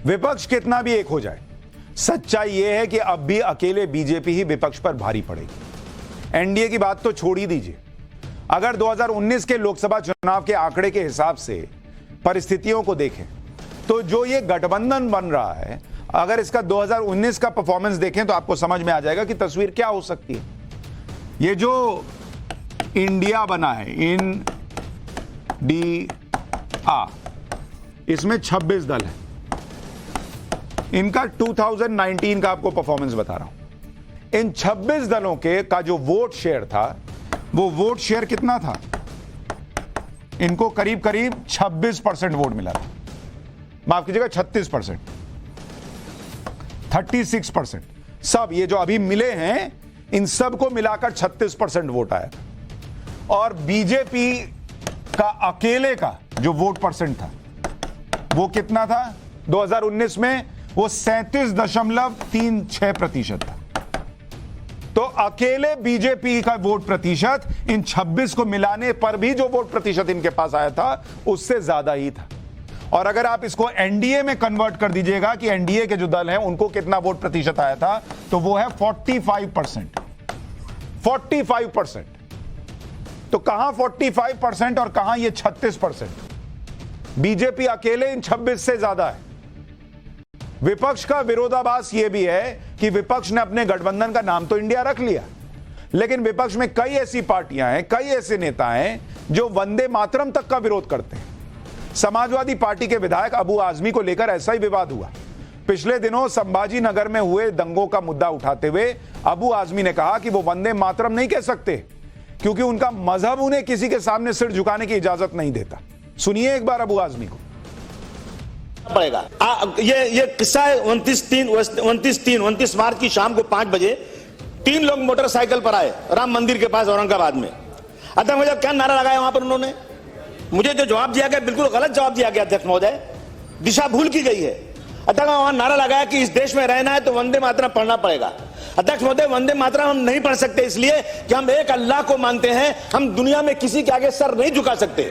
विपक्ष कितना भी एक हो जाए, सच्चाई यह है कि अब भी अकेले बीजेपी ही विपक्ष पर भारी पड़ेगी। एनडीए की बात तो छोड़ ही दीजिए, अगर 2019 के लोकसभा चुनाव के आंकड़े के हिसाब से परिस्थितियों को देखें तो जो ये गठबंधन बन रहा है, अगर इसका 2019 का परफॉर्मेंस देखें तो आपको समझ में आ जाएगा कि तस्वीर क्या हो सकती है। ये जो इंडिया बना है, इंडिया, इसमें 26 दल है। इनका 2019 का आपको परफॉर्मेंस बता रहा हूं। इन 26 दलों के का जो वोट शेयर था, वो वोट शेयर कितना था? इनको करीब करीब 26% वोट मिला था। माफ कीजिएगा, 36%, 36%। सब ये जो अभी मिले हैं, इन सब को मिलाकर 36% वोट आया था। और बीजेपी का अकेले का जो वोट परसेंट था, वो कितना था 2019 में? वो 37.36% था। तो अकेले बीजेपी का वोट प्रतिशत इन 26 को मिलाने पर भी जो वोट प्रतिशत इनके पास आया था, उससे ज्यादा ही था। और अगर आप इसको एनडीए में कन्वर्ट कर दीजिएगा कि एनडीए के जो दल हैं उनको कितना वोट प्रतिशत आया था, तो वो है 45%। 45%। तो कहां 45% और कहां ये 36%? बीजेपी अकेले इन 26 से ज्यादा है। विपक्ष का विरोधाभास यह भी है कि विपक्ष ने अपने गठबंधन का नाम तो इंडिया रख लिया, लेकिन विपक्ष में कई ऐसी पार्टियां हैं, कई ऐसे नेता हैं जो वंदे मातरम तक का विरोध करते हैं। समाजवादी पार्टी के विधायक अबू आजमी को लेकर ऐसा ही विवाद हुआ। पिछले दिनों संभाजी नगर में हुए दंगों का मुद्दा उठाते हुए अबू आजमी ने कहा कि वो वंदे मातरम नहीं कह सकते क्योंकि उनका मजहब उन्हें किसी के सामने सिर झुकाने की इजाजत नहीं देता। सुनिए एक बार अबू आजमी को। पड़ेगा। ये किस्सा है 29 मार्च की शाम को 5 बजे 3 लोग मोटरसाइकिल पर आए राम मंदिर के पास औरंगाबाद में। अध्यक्ष महोदय क्या नारा लगाया वहां पर उन्होंने? मुझे जो जवाब दिया गया बिल्कुल गलत जवाब दिया गया अध्यक्ष महोदय, दिशा भूल की गई है। अध्यक्ष वहां नारा लगाया कि इस देश में रहना है तो वंदे मातरम पढ़ना पड़ेगा। अध्यक्ष महोदय वंदे मातरम हम नहीं पढ़ सकते इसलिए कि हम एक अल्लाह को मानते हैं। हम दुनिया में किसी के आगे सर नहीं झुका सकते।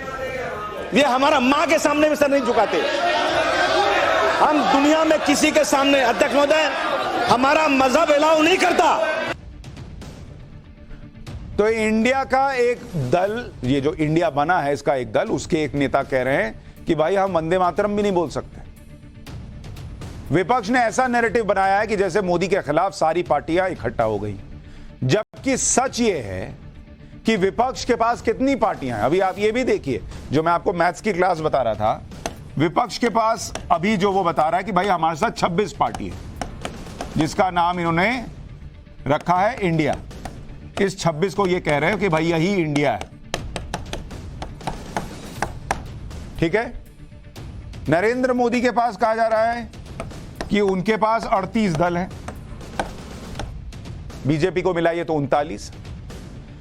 ये हमारा मां के सामने भी सर नहीं झुकाते हम दुनिया में किसी के सामने। अध्यक्ष महोदय हमारा मजहब अलाउ नहीं करता। तो इंडिया का एक दल, ये जो इंडिया बना है इसका एक दल, उसके एक नेता कह रहे हैं कि भाई हम वंदे मातरम भी नहीं बोल सकते। विपक्ष ने ऐसा नैरेटिव बनाया है कि जैसे मोदी के खिलाफ सारी पार्टियां इकट्ठा हो गई, जबकि सच ये है कि विपक्ष के पास कितनी पार्टियां हैं। अभी आप ये भी देखिए, जो मैं आपको मैथ्स की क्लास बता रहा था, विपक्ष के पास अभी जो वो बता रहा है कि भाई हमारे साथ 26 पार्टी है, जिसका नाम इन्होंने रखा है इंडिया। इस 26 को ये कह रहे हो कि भाई यही इंडिया है। ठीक है। नरेंद्र मोदी के पास कहा जा रहा है कि उनके पास 38 दल हैं, बीजेपी को मिलाइए तो 39।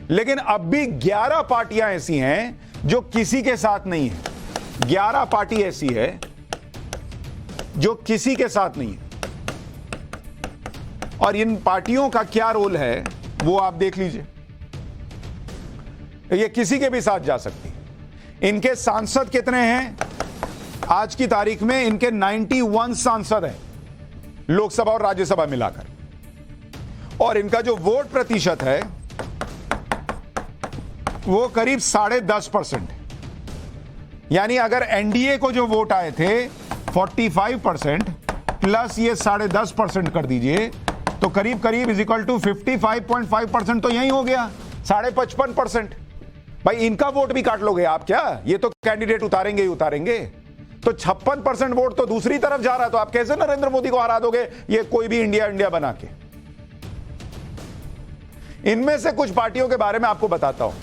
लेकिन अब भी 11 पार्टियां ऐसी हैं जो किसी के साथ नहीं है। 11 पार्टी ऐसी है जो किसी के साथ नहीं है। और इन पार्टियों का क्या रोल है वो आप देख लीजिए। ये किसी के भी साथ जा सकती है। इनके सांसद कितने हैं? आज की तारीख में इनके 91 सांसद हैं, लोकसभा और राज्यसभा मिलाकर। और इनका जो वोट प्रतिशत है वो करीब 10.5%। यानी अगर एनडीए को जो वोट आए थे 45% प्लस ये 10.5% कर दीजिए तो करीब करीब इज इक्वल टू 55.5% तो यही हो गया, 55.5%। भाई इनका वोट भी काट लोगे आप क्या? ये तो कैंडिडेट उतारेंगे ही उतारेंगे। तो 56% वोट तो दूसरी तरफ जा रहा है, तो आप कैसे नरेंद्र मोदी को हरा दोगे ये कोई भी इंडिया इंडिया बना के? इनमें से कुछ पार्टियों के बारे में आपको बताता हूं,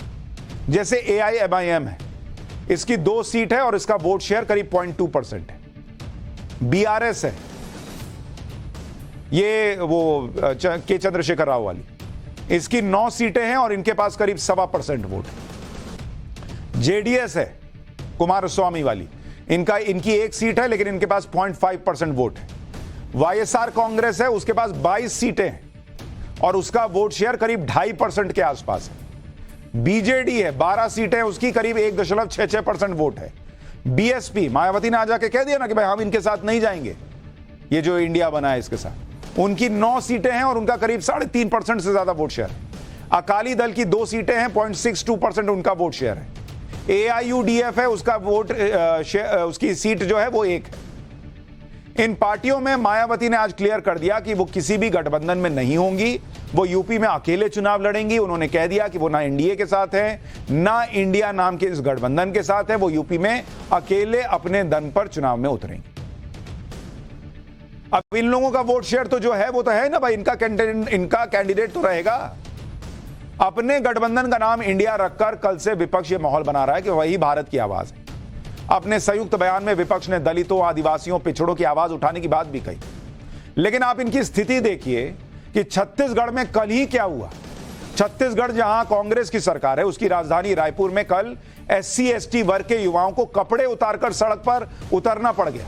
जैसे AIMIM है, इसकी 2 सीट है और इसका वोट शेयर करीब 0.2% है। BRS है, ये वो के चंद्रशेखर राव वाली, इसकी 9 सीटें हैं और इनके पास करीब 1.25% वोट है। JDS है, कुमारस्वामी वाली, इनकी 1 सीट है लेकिन इनके पास 0.5% वोट है। YSR कांग्रेस है, उसके पास 22 सीटें हैं और उसका वोट शेयर करीब 2.5% के आसपास है। बीजेडी है 12 सीटें, उसकी करीब 1.66% वोट है। बीएसपी, मायावती ने आ जाके कह दिया ना कि भाई हम इनके साथ नहीं जाएंगे, ये जो इंडिया बना है इसके साथ, उनकी 9 सीटें हैं और उनका करीब 3.5% से ज्यादा वोट शेयर है। अकाली दल की 2 सीटें हैं, 0.62% उनका वोट शेयर है। AIUDF है, उसका वोट उसकी सीट जो है वो 1 है। इन पार्टियों में मायावती ने आज क्लियर कर दिया कि वो किसी भी गठबंधन में नहीं होंगी, वो यूपी में अकेले चुनाव लड़ेंगी। उन्होंने कह दिया कि वो ना एनडीए के साथ है, ना इंडिया नाम के इस गठबंधन के साथ है, वो यूपी में अकेले अपने दम पर चुनाव में उतरेंगे। अब इन लोगों का वोट शेयर तो जो है वो तो है ना भाई, इनका कैंडिडेट तो रहेगा। अपने गठबंधन का नाम इंडिया रखकर कल से विपक्ष ये माहौल बना रहा है कि वही भारत की आवाज है। अपने संयुक्त बयान में विपक्ष ने दलितों, आदिवासियों, पिछड़ों की आवाज उठाने की बात भी कही। लेकिन आप इनकी स्थिति देखिए कि छत्तीसगढ़ में कल ही क्या हुआ। छत्तीसगढ़ जहां कांग्रेस की सरकार है, उसकी राजधानी रायपुर में कल SC/ST वर्ग के युवाओं को कपड़े उतारकर सड़क पर उतरना पड़ गया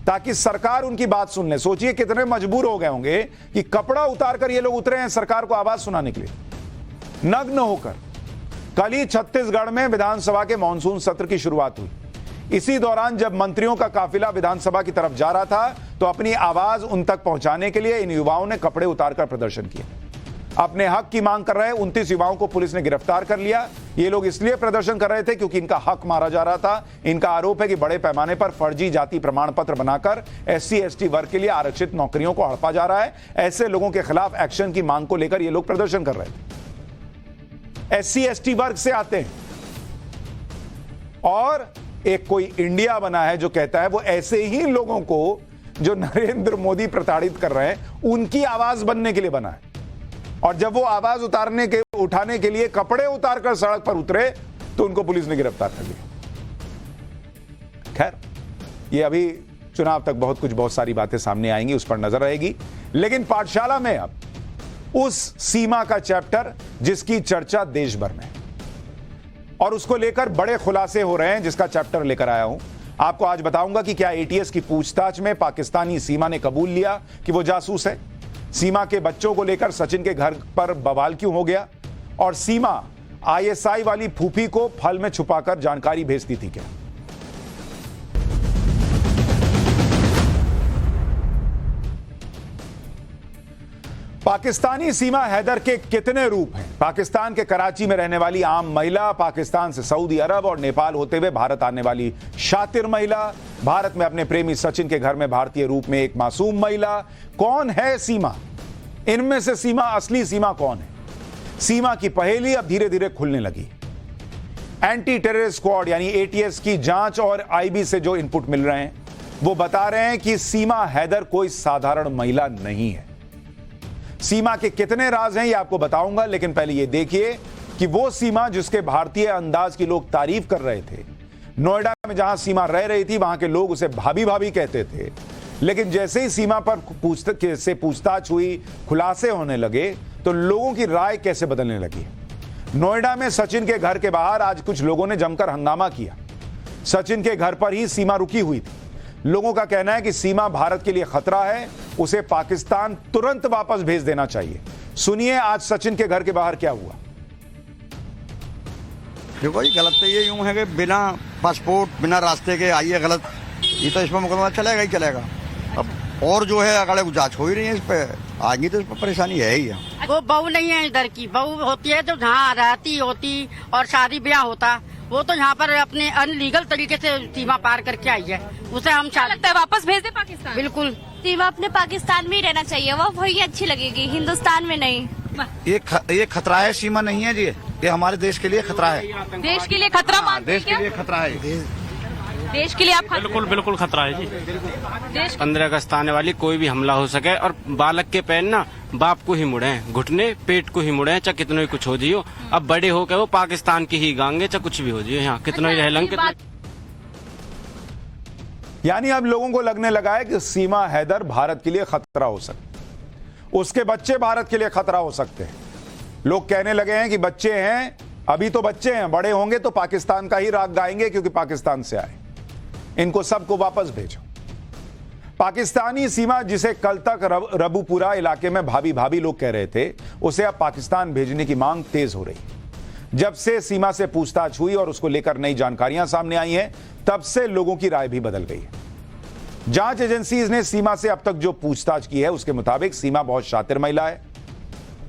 ताकि सरकार उनकी बात सुन ले। सोचिए कितने मजबूर हो गए होंगे कि कपड़ा उतारकर ये लोग उतरे हैं सरकार को आवाज सुनाने के लिए, नग्न होकर। कल ही छत्तीसगढ़ में विधानसभा के मानसून सत्र की शुरुआत हुई। इसी दौरान जब मंत्रियों का काफिला विधानसभा की तरफ जा रहा था तो अपनी आवाज उन तक पहुंचाने के लिए इन युवाओं ने कपड़े उतारकर प्रदर्शन किया। अपने हक की मांग कर रहे 29 युवाओं को पुलिस ने गिरफ्तार कर लिया। ये लोग इसलिए प्रदर्शन कर रहे थे क्योंकि इनका हक मारा जा रहा था। इनका आरोप है कि बड़े पैमाने पर फर्जी जाति प्रमाण पत्र बनाकर SC/ST वर्ग के लिए आरक्षित नौकरियों को हड़पा जा रहा है। ऐसे लोगों के खिलाफ एक्शन की मांग को लेकर ये लोग प्रदर्शन कर रहे थे। SC/ST वर्ग से आते हैं और एक कोई इंडिया बना है जो कहता है वो ऐसे ही लोगों को जो नरेंद्र मोदी प्रताड़ित कर रहे हैं उनकी आवाज बनने के लिए बना है। और जब वो आवाज उठाने के लिए कपड़े उतारकर सड़क पर उतरे तो उनको पुलिस ने गिरफ्तार कर लिया। खैर, ये अभी चुनाव तक बहुत सारी बातें सामने आएंगी, उस पर नजर रहेगी। लेकिन पाठशाला में अब उस सीमा का चैप्टर जिसकी चर्चा देश भर में है और उसको लेकर बड़े खुलासे हो रहे हैं, जिसका चैप्टर लेकर आया हूं। आपको आज बताऊंगा कि क्या ATS की पूछताछ में पाकिस्तानी सीमा ने कबूल लिया कि वो जासूस है। सीमा के बच्चों को लेकर सचिन के घर पर बवाल क्यों हो गया, और सीमा ISI वाली फूफी को फल में छुपाकर जानकारी भेजती थी क्या। पाकिस्तानी सीमा हैदर के कितने रूप हैं। पाकिस्तान के कराची में रहने वाली आम महिला, पाकिस्तान से सऊदी अरब और नेपाल होते हुए भारत आने वाली शातिर महिला, भारत में अपने प्रेमी सचिन के घर में भारतीय रूप में एक मासूम महिला। कौन है सीमा? इनमें से सीमा, असली सीमा कौन है? सीमा की पहेली अब धीरे धीरे खुलने लगी। एंटी टेररिस्ट स्क्वाड यानी ATS की जांच और IB से जो इनपुट मिल रहे हैं वो बता रहे हैं कि सीमा हैदर कोई साधारण महिला नहीं है। सीमा के कितने राज हैं ये आपको बताऊंगा, लेकिन पहले ये देखिए कि वो सीमा जिसके भारतीय अंदाज की लोग तारीफ कर रहे थे। नोएडा में जहां सीमा रह रही थी वहां के लोग उसे भाभी भाभी कहते थे, लेकिन जैसे ही सीमा पर पूछताछ हुई, खुलासे होने लगे तो लोगों की राय कैसे बदलने लगी। नोएडा में सचिन के घर के बाहर आज कुछ लोगों ने जमकर हंगामा किया। सचिन के घर पर ही सीमा रुकी हुई थी। लोगों का कहना है कि सीमा भारत के लिए खतरा है, उसे पाकिस्तान तुरंत वापस भेज देना चाहिए। सुनिए आज सचिन के घर के बाहर क्या हुआ। देखो ये गलत तो ये यूं है कि बिना पासपोर्ट बिना रास्ते के आइए, गलत। ये तो इसमें मुकदमा चलेगा ही चलेगा। अब और जो है अगर जांच हो ही रही है इस पर, आगे तो इस पर परेशानी है ही है। वो बहू नहीं है इधर की, बहू होती है तो जहाँ रहती होती और शादी ब्याह होता, वो तो यहाँ पर अपने अनलीगल तरीके से सीमा पार करके आई है। उसे हम लगता है वापस भेज दे पाकिस्तान। बिल्कुल, सीमा अपने पाकिस्तान में ही रहना चाहिए, वो वही अच्छी लगेगी, हिंदुस्तान में नहीं। ये खतरा है, सीमा नहीं है जी, ये हमारे देश के लिए खतरा है। देश के लिए खतरा मानते हैं? देश के लिए खतरा है। देश के लिए आप बिल्कुल खतरा है जी। 15 अगस्त आने वाली, कोई भी हमला हो सके, और बालक के पैर ना बाप को ही मुड़े, घुटने पेट को ही मुड़े, चाहे कितना ही कुछ हो जियो। अब बड़े हो गए वो पाकिस्तान की ही गांगे, चाहे कुछ भी हो जियो, यहाँ कितना ही रह लंग। यानी अब लोगों को लगने लगा है कि सीमा हैदर भारत के लिए खतरा हो सकती, उसके बच्चे भारत के लिए खतरा हो सकते हैं। लोग कहने लगे हैं कि बच्चे हैं, अभी तो बच्चे हैं, बड़े होंगे तो पाकिस्तान का ही राग गाएंगे क्योंकि पाकिस्तान से आए, इनको सबको वापस भेजो। पाकिस्तानी सीमा जिसे कल तक रबूपुरा इलाके में भाभी भाभी लोग कह रहे थे, उसे अब पाकिस्तान भेजने की मांग तेज हो रही। जब से सीमा से पूछताछ हुई और उसको लेकर नई जानकारियां सामने आई हैं, तब से लोगों की राय भी बदल गई है। जांच एजेंसीज ने सीमा से अब तक जो पूछताछ की है उसके मुताबिक सीमा बहुत शातिर महिला है,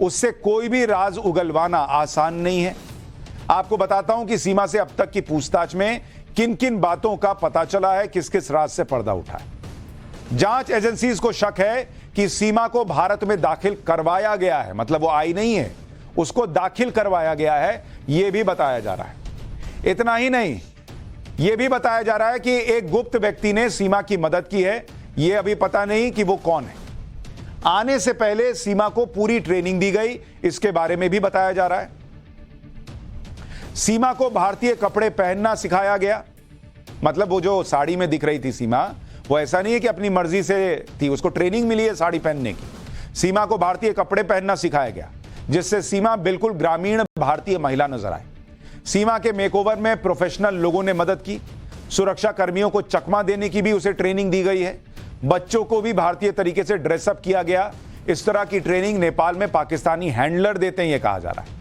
उससे कोई भी राज उगलवाना आसान नहीं है। आपको बताता हूं कि सीमा से अब तक की पूछताछ में किन किन बातों का पता चला है, किस किस राज से पर्दा उठा है। जांच एजेंसीज को शक है कि सीमा को भारत में दाखिल करवाया गया है, मतलब वो आई नहीं है, उसको दाखिल करवाया गया है, यह भी बताया जा रहा है। इतना ही नहीं, यह भी बताया जा रहा है कि एक गुप्त व्यक्ति ने सीमा की मदद की है, यह अभी पता नहीं कि वो कौन है। आने से पहले सीमा को पूरी ट्रेनिंग दी गई, इसके बारे में भी बताया जा रहा है। सीमा को भारतीय कपड़े पहनना सिखाया गया, मतलब वो जो साड़ी में दिख रही थी सीमा, वो ऐसा नहीं है कि अपनी मर्जी से थी, उसको ट्रेनिंग मिली है साड़ी पहनने की। सीमा को भारतीय कपड़े पहनना सिखाया गया, जिससे सीमा बिल्कुल ग्रामीण भारतीय महिला नजर आए। सीमा के मेकओवर में प्रोफेशनल लोगों ने मदद की, सुरक्षा कर्मियों को चकमा देने की भी उसे ट्रेनिंग दी गई है। बच्चों को भी भारतीय तरीके से ड्रेसअप किया गया। इस तरह की ट्रेनिंग नेपाल में पाकिस्तानी हैंडलर देते हैं, यह कहा जा रहा है।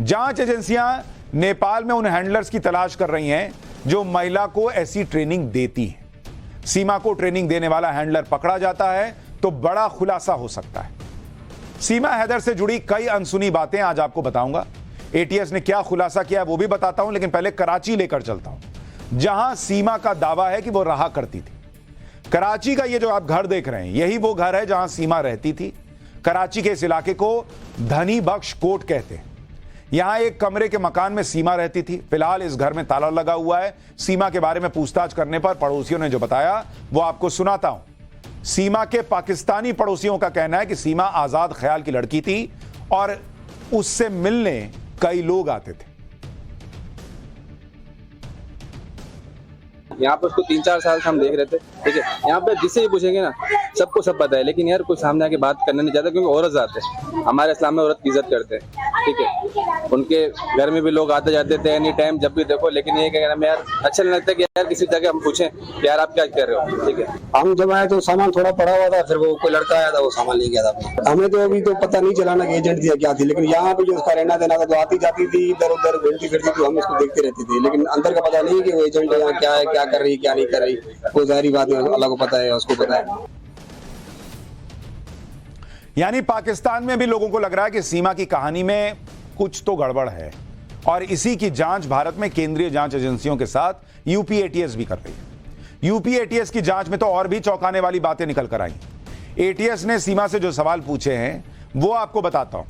जांच एजेंसियां नेपाल में उन हैंडलर्स की तलाश कर रही हैं जो महिला को ऐसी ट्रेनिंग देती है। सीमा को ट्रेनिंग देने वाला हैंडलर पकड़ा जाता है तो बड़ा खुलासा हो सकता है। सीमा हैदर से जुड़ी कई अनसुनी बातें आज आपको बताऊंगा। एटीएस ने क्या खुलासा किया वो भी बताता हूं, लेकिन पहले कराची लेकर चलता हूं, जहां सीमा का दावा है कि वो रहा करती थी। कराची का ये जो आप घर देख रहे हैं, यही वो घर है जहां सीमा रहती थी। कराची के इस इलाके को धनी बख्श कोट कहते हैं। यहां एक कमरे के मकान में सीमा रहती थी। फिलहाल इस घर में ताला लगा हुआ है। सीमा के बारे में पूछताछ करने पर पड़ोसियों ने जो बताया वो आपको सुनाता हूं। सीमा के पाकिस्तानी पड़ोसियों का कहना है कि सीमा आजाद ख्याल की लड़की थी और उससे मिलने कई लोग आते थे। यहाँ पे उसको 3-4 साल से हम देख रहे थे, ठीक है। यहाँ पे जिससे भी पूछेंगे ना, सबको सब पता है, लेकिन यार कोई सामने आके बात करने नहीं चाहता, क्योंकि औरत जाते हैं। हमारे इस्लाम में औरत की इज्जत करते हैं, ठीक है। उनके घर में भी लोग आते जाते थे एनी टाइम, जब भी देखो। लेकिन ये कहना में यार अच्छा नहीं लगता कि यार किसी जगह हम पूछें कि यार आप क्या कर रहे हो, ठीक है। हम जब आए तो सामान थोड़ा पड़ा हुआ था, फिर वो कोई लड़का आया था, वो सामान ले गया था। हमें तो अभी तो पता नहीं चला ना कि एजेंट थी क्या थी, लेकिन यहाँ पे जो उसका रहना देना था, तो आती जाती थी, इधर उधर घूमती फिरती थी, हम उसको देखते रहते थे। लेकिन अंदर का पता नहीं कि वो एजेंट यहाँ क्या है, क्या कर रही है, क्या नहीं कर रही, वो जाहिर बात है अल्लाह को पता है, उसको पता है। यानी पाकिस्तान में भी लोगों को लग रहा है कि सीमा की कहानी में कुछ तो गड़बड़ है, और इसी की जांच भारत में केंद्रीय जांच एजेंसियों के साथ यूपी एटीएस भी कर रही है। यूपी एटीएस की जांच में तो और भी चौंकाने वाली बातें निकल कर आई। एटीएस ने सीमा से जो सवाल पूछे हैं वो आपको बताता हूं।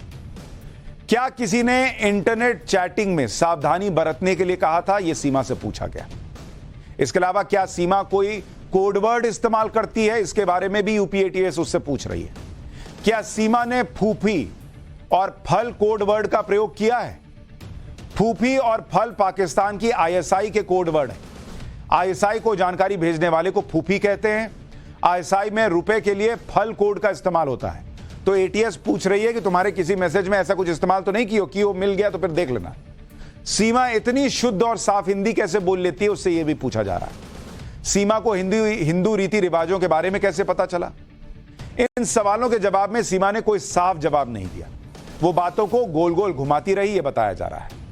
क्या किसी ने इंटरनेट चैटिंग में सावधानी बरतने के लिए कहा था, यह सीमा से पूछा गया। इसके अलावा क्या सीमा कोई कोडवर्ड इस्तेमाल करती है, इसके बारे में भी यूपी एटीएस उससे पूछ रही है। क्या सीमा ने फूफी और फल कोडवर्ड का प्रयोग किया है। फूफी और फल पाकिस्तान की आईएसआई के कोडवर्ड है। आईएसआई को जानकारी भेजने वाले को फूफी कहते हैं। आईएसआई में रुपए के लिए फल कोड का इस्तेमाल होता है। तो एटीएस पूछ रही है कि तुम्हारे किसी मैसेज में ऐसा कुछ इस्तेमाल तो नहीं किया, मिल गया तो फिर देख लेना। सीमा इतनी शुद्ध और साफ हिंदी कैसे बोल लेती है, उससे यह भी पूछा जा रहा है। सीमा को हिंदू रीति रिवाजों के बारे में कैसे पता चला। इन सवालों के जवाब में सीमा ने कोई साफ जवाब नहीं दिया, वो बातों को गोल गोल घुमाती रही, यह बताया जा रहा है।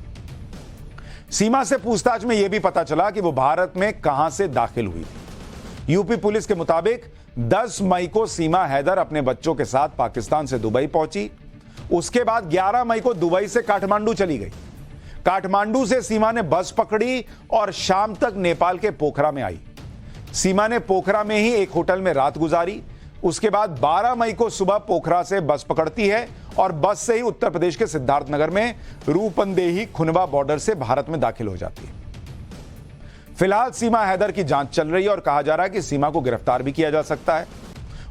सीमा से पूछताछ में यह भी पता चला कि वो भारत में कहां से दाखिल हुई थी। यूपी पुलिस के मुताबिक 10 मई को सीमा हैदर अपने बच्चों के साथ पाकिस्तान से दुबई पहुंची। उसके बाद 11 मई को दुबई से काठमांडू चली गई। काठमांडू से सीमा ने बस पकड़ी और शाम तक नेपाल के पोखरा में आई। सीमा ने पोखरा में ही एक होटल में रात गुजारी। उसके बाद 12 मई को सुबह पोखरा से बस पकड़ती है और बस से ही उत्तर प्रदेश के सिद्धार्थनगर में रूपंदेही खुनवा बॉर्डर से भारत में दाखिल हो जाती है। फिलहाल सीमा हैदर की जांच चल रही है और कहा जा रहा है कि सीमा को गिरफ्तार भी किया जा सकता है।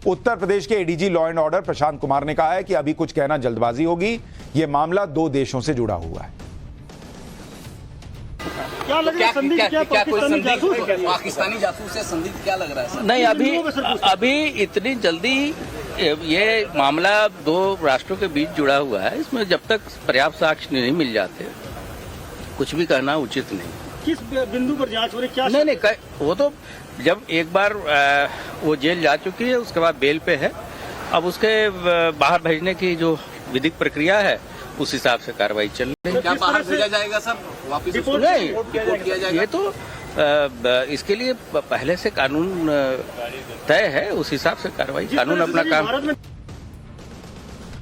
उत्तर प्रदेश के ADG law and order Prashant Kumar ने कहा है कि अभी कुछ कहना जल्दबाजी होगी। यह मामला 2 देशों से जुड़ा हुआ है। पाकिस्तानी जासूस है, संदिग्ध क्या लग रहा है? नहीं, अभी इतनी जल्दी ये मामला 2 राष्ट्रों के बीच जुड़ा हुआ है। इसमें जब तक पर्याप्त साक्ष्य नहीं मिल जाते कुछ भी कहना उचित नहीं। किस बिंदु पर जांच हो रही, क्या? नहीं, वो तो जब एक बार वो जेल जा चुकी है, उसके बाद बेल पे है। अब उसके बाहर भेजने की जो विधिक प्रक्रिया है उस हिसाब से कार्रवाई चल रही है। क्या बाहर भेजा जाएगा सर वापिस? नहीं, रिपोर्ट किया जाएगा? ये तो इसके लिए पहले से कानून तय है, उस हिसाब से कार्रवाई, कानून अपना काम।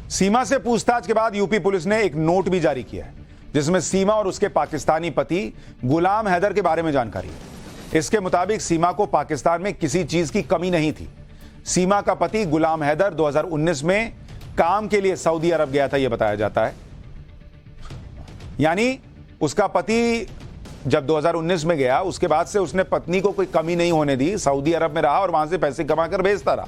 सीमा से पूछताछ के बाद यूपी पुलिस ने एक नोट भी जारी किया है जिसमें सीमा और उसके पाकिस्तानी पति गुलाम हैदर के बारे में जानकारी है। इसके मुताबिक सीमा को पाकिस्तान में किसी चीज की कमी नहीं थी। सीमा का पति गुलाम हैदर 2019 में काम के लिए सऊदी अरब गया था, यह बताया जाता है। यानी उसका पति जब 2019 में गया, उसके बाद से उसने पत्नी को कोई कमी नहीं होने दी, सऊदी अरब में रहा और वहां से पैसे कमाकर भेजता रहा।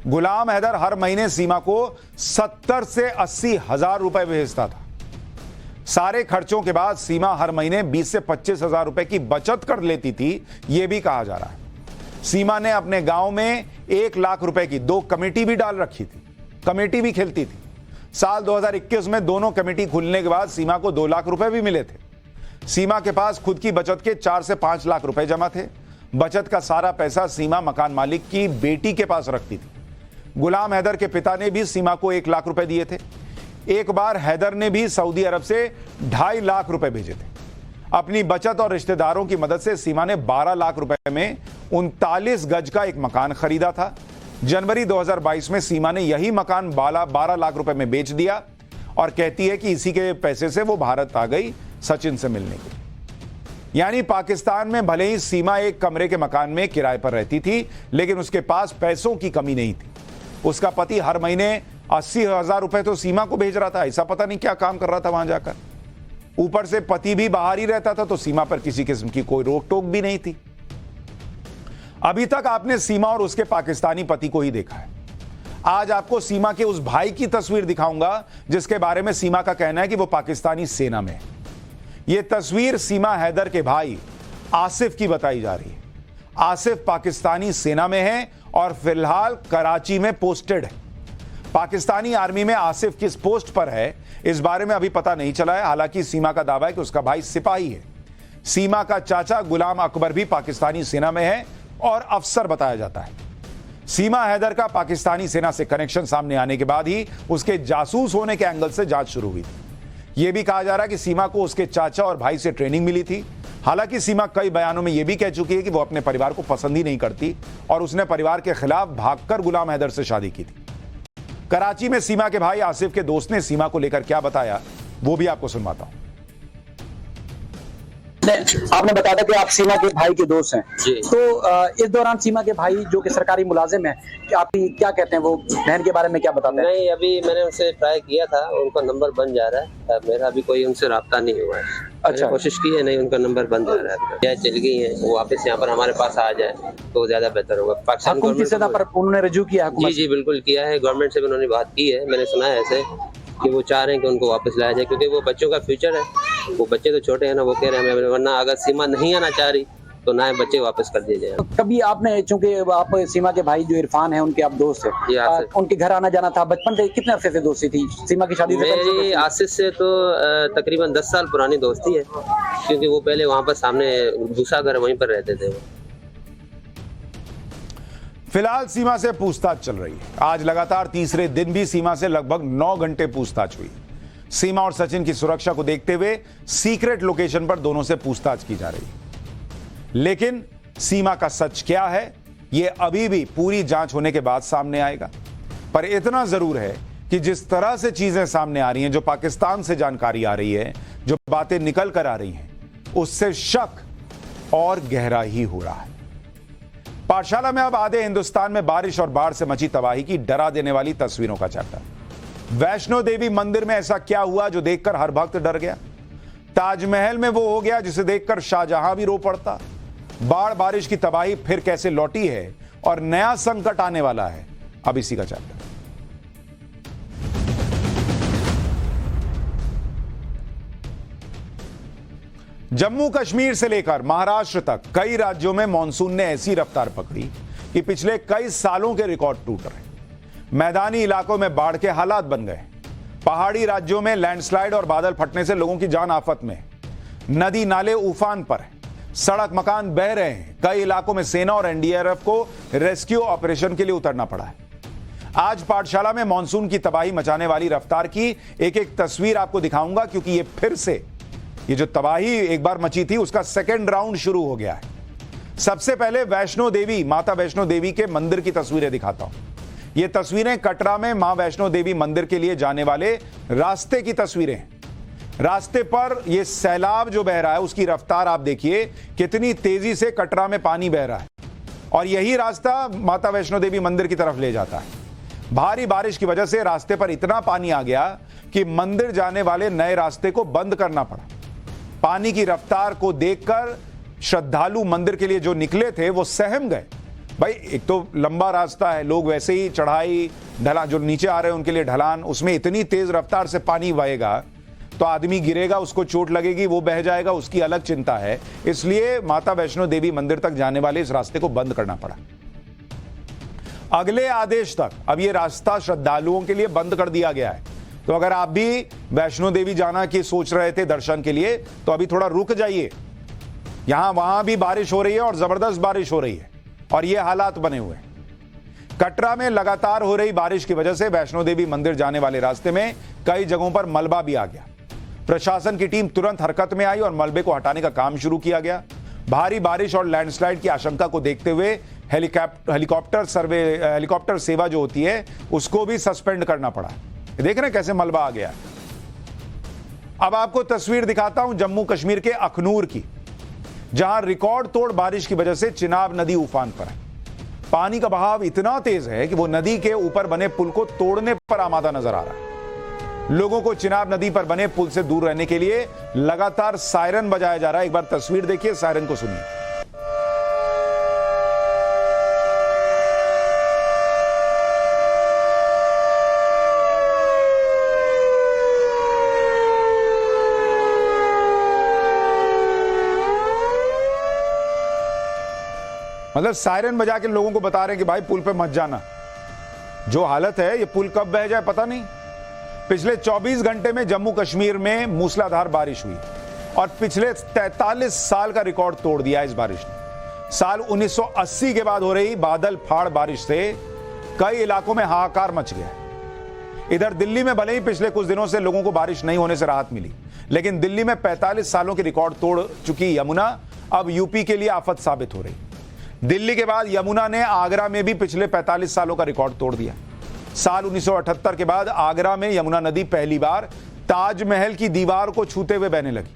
गुलाम हैदर हर महीने सीमा को 70 से 80 हजार रुपए भेजता था। सारे खर्चों के बाद सीमा हर महीने 20 से 25 हजार रुपए की बचत कर लेती थी, यह भी कहा जा रहा है। सीमा ने अपने गांव में 1 लाख रुपए की 2 कमेटी भी डाल रखी थी, कमेटी भी खेलती थी। साल 2021 में दोनों कमेटी खुलने के बाद सीमा को 2 लाख रुपए भी मिले थे। सीमा के पास खुद की बचत के 4 से 5 लाख रुपए जमा थे। बचत का सारा पैसा सीमा मकान मालिक की बेटी के पास रखती थी। गुलाम हैदर के पिता ने भी सीमा को 1 लाख रुपए दिए थे। एक बार हैदर ने भी सऊदी अरब से 2.5 लाख रुपए भेजे थे। अपनी बचत और रिश्तेदारों की मदद से सीमा ने 12 लाख रुपए में 39 गज का एक मकान खरीदा था। जनवरी 2022 में सीमा ने यही मकान 12 लाख रुपए में बेच दिया और कहती है कि इसी के पैसे से वो भारत आ गई सचिन से मिलने के लिए। यानी पाकिस्तान में भले ही सीमा एक कमरे के मकान में किराए पर रहती थी, लेकिन उसके पास पैसों की कमी नहीं थी। उसका पति हर महीने 80 हजार रुपए तो सीमा को भेज रहा था। ऐसा पता नहीं क्या काम कर रहा था वहां जाकर। ऊपर से पति भी बाहर ही रहता था, तो सीमा पर किसी किस्म की कोई रोक टोक भी नहीं थी। अभी तक आपने सीमा और उसके पाकिस्तानी पति को ही देखा है। आज आपको सीमा के उस भाई की तस्वीर दिखाऊंगा जिसके बारे में सीमा का कहना है कि वो पाकिस्तानी सेना में है। यह तस्वीर सीमा हैदर के भाई आसिफ की बताई जा रही है। आसिफ पाकिस्तानी सेना में है और फिलहाल कराची में पोस्टेड है। पाकिस्तानी आर्मी में आसिफ किस पोस्ट पर है, इस बारे में अभी पता नहीं चला है। हालांकि सीमा का दावा है कि उसका भाई सिपाही है। सीमा का चाचा गुलाम अकबर भी पाकिस्तानी सेना में है और अफसर बताया जाता है। सीमा हैदर का पाकिस्तानी सेना से कनेक्शन सामने आने के बाद ही उसके जासूस होने के एंगल से जांच शुरू हुई थी। यह भी कहा जा रहा है कि सीमा को उसके चाचा और भाई से ट्रेनिंग मिली थी। हालांकि सीमा कई बयानों में यह भी कह चुकी है कि वो अपने परिवार को पसंद ही नहीं करती और उसने परिवार के खिलाफ भागकर गुलाम हैदर से शादी की थी। कराची में सीमा के भाई आसिफ के दोस्त ने सीमा को लेकर क्या बताया, वो भी आपको सुनवाता हूं। आपने बताया था कि आप सीमा के भाई के दोस्त हैं, तो इस दौरान सीमा के भाई जो कि सरकारी मुलाजिम है, आप क्या कहते हैं, वो बहन के बारे में क्या बताते हैं? नहीं, अभी मैंने उनसे ट्राई किया था, उनका नंबर बन जा रहा है। मेरा अभी कोई उनसे राब्ता नहीं हुआ है। अच्छा, कोशिश की है, नहीं, उनका नंबर बन जा रहा है। क्या चल गई है, वो वापस यहाँ पर हमारे पास आ जाए तो ज्यादा बेहतर होगा। पाकिस्तान गवर्नमेंट पर उन्होंने रजू किया है? जी बिल्कुल किया है, गवर्नमेंट से भी उन्होंने बात की है। मैंने सुना है ऐसे कि वो चाह रहे हैं कि उनको वापस लाया जाए, क्योंकि वो बच्चों का फ्यूचर है। वो बच्चे तो छोटे हैं ना, वो कह रहे हैं वरना अगर सीमा नहीं आना चाह रही तो ना बच्चे वापस कर दिए जाए। कभी आपने, चूंकि आप सीमा के भाई जो इरफान है उनके आप दोस्त हैं, उनके घर आना जाना था बचपन से, कितने अरसे से दोस्ती थी सीमा की शादी से? मेरी आसिफ से तो तकरीबन 10 साल पुरानी दोस्ती है, क्योंकि वो पहले वहाँ पर सामने दूसरा घर वहीं पर रहते थे। फिलहाल सीमा से पूछताछ चल रही है। आज लगातार तीसरे दिन भी सीमा से लगभग 9 घंटे पूछताछ हुई। सीमा और सचिन की सुरक्षा को देखते हुए सीक्रेट लोकेशन पर दोनों से पूछताछ की जा रही है। लेकिन सीमा का सच क्या है, यह अभी भी पूरी जांच होने के बाद सामने आएगा। पर इतना जरूर है कि जिस तरह से चीजें सामने आ रही हैं, जो पाकिस्तान से जानकारी आ रही है, जो बातें निकल कर आ रही हैं, उससे शक और गहरा ही हो रहा है। पाठशाला में अब आधे हिंदुस्तान में बारिश और बाढ़ से मची तबाही की डरा देने वाली तस्वीरों का चैप्टर। वैष्णो देवी मंदिर में ऐसा क्या हुआ जो देखकर हर भक्त डर गया? ताजमहल में वो हो गया जिसे देखकर शाहजहां भी रो पड़ता। बाढ़ बारिश की तबाही फिर कैसे लौटी है और नया संकट आने वाला है, अब इसी का चैप्टर। जम्मू कश्मीर से लेकर महाराष्ट्र तक कई राज्यों में मानसून ने ऐसी रफ्तार पकड़ी कि पिछले कई सालों के रिकॉर्ड टूट रहे। मैदानी इलाकों में बाढ़ के हालात बन गए। पहाड़ी राज्यों में लैंडस्लाइड और बादल फटने से लोगों की जान आफत में। नदी नाले उफान पर हैं, सड़क मकान बह रहे हैं। कई इलाकों में सेना और एनडीआरएफ को रेस्क्यू ऑपरेशन के लिए उतरना पड़ा है। आज पाठशाला में मानसून की तबाही मचाने वाली रफ्तार की एक एक तस्वीर आपको दिखाऊंगा, क्योंकि ये फिर से ये जो तबाही एक बार मची थी उसका सेकेंड राउंड शुरू हो गया है। सबसे पहले वैष्णो देवी, माता वैष्णो देवी के मंदिर की तस्वीरें दिखाता हूं। ये तस्वीरें कटरा में मां वैष्णो देवी मंदिर के लिए जाने वाले रास्ते की तस्वीरें हैं। रास्ते पर ये सैलाब जो बह रहा है उसकी रफ्तार आप देखिए, कितनी तेजी से कटरा में पानी बह रहा है और यही रास्ता माता वैष्णो देवी मंदिर की तरफ ले जाता है। भारी बारिश की वजह से रास्ते पर इतना पानी आ गया कि मंदिर जाने वाले नए रास्ते को बंद करना पड़ा। पानी की रफ्तार को देखकर श्रद्धालु मंदिर के लिए जो निकले थे वो सहम गए। भाई एक तो लंबा रास्ता है, लोग वैसे ही चढ़ाई ढलान, जो नीचे आ रहे हैं उनके लिए ढलान, उसमें इतनी तेज रफ्तार से पानी बहेगा तो आदमी गिरेगा, उसको चोट लगेगी, वो बह जाएगा, उसकी अलग चिंता है। इसलिए माता वैष्णो देवी मंदिर तक जाने वाले इस रास्ते को बंद करना पड़ा। अगले आदेश तक अब ये रास्ता श्रद्धालुओं के लिए बंद कर दिया गया है। तो अगर आप भी वैष्णो देवी जाना की सोच रहे थे दर्शन के लिए, तो अभी थोड़ा रुक जाइए। यहां वहां भी बारिश हो रही है और जबरदस्त बारिश हो रही है और ये हालात बने हुए हैं। कटरा में लगातार हो रही बारिश की वजह से वैष्णो देवी मंदिर जाने वाले रास्ते में कई जगहों पर मलबा भी आ गया। प्रशासन की टीम तुरंत हरकत में आई और मलबे को हटाने का काम शुरू किया गया। भारी बारिश और लैंडस्लाइड की आशंका को देखते हुए हेलीकॉप्टर सेवा जो होती है उसको भी सस्पेंड करना पड़ा। देख रहे हैं कैसे मलबा आ गया। अब आपको तस्वीर दिखाता हूं जम्मू कश्मीर के अखनूर की, जहां रिकॉर्ड तोड़ बारिश की वजह से चिनाब नदी उफान पर है। पानी का बहाव इतना तेज है कि वो नदी के ऊपर बने पुल को तोड़ने पर आमादा नजर आ रहा है। लोगों को चिनाब नदी पर बने पुल से दूर रहने के लिए लगातार सायरन बजाया जा रहा है। एक बार तस्वीर देखिए, सायरन को सुनिए। मतलब सायरन बजा के लोगों को बता रहे हैं कि भाई पुल पे मत जाना। जो हालत है, ये पुल कब बह जाए पता नहीं। पिछले 24 घंटे में जम्मू कश्मीर में मूसलाधार बारिश हुई और पिछले 43 साल का रिकॉर्ड तोड़ दिया इस बारिश ने। साल 1980 के बाद हो रही बादल फाड़ बारिश से कई इलाकों में हाहाकार मच गया। इधर दिल्ली में भले ही पिछले कुछ दिनों से लोगों को बारिश नहीं होने से राहत मिली, लेकिन दिल्ली में 45 सालों की रिकॉर्ड तोड़ चुकी यमुना अब यूपी के लिए आफत साबित हो रही। दिल्ली के बाद यमुना ने आगरा में भी पिछले 45 सालों का रिकॉर्ड तोड़ दिया। साल 1978 के बाद आगरा में यमुना नदी पहली बार ताजमहल की दीवार को छूते हुए बहने लगी।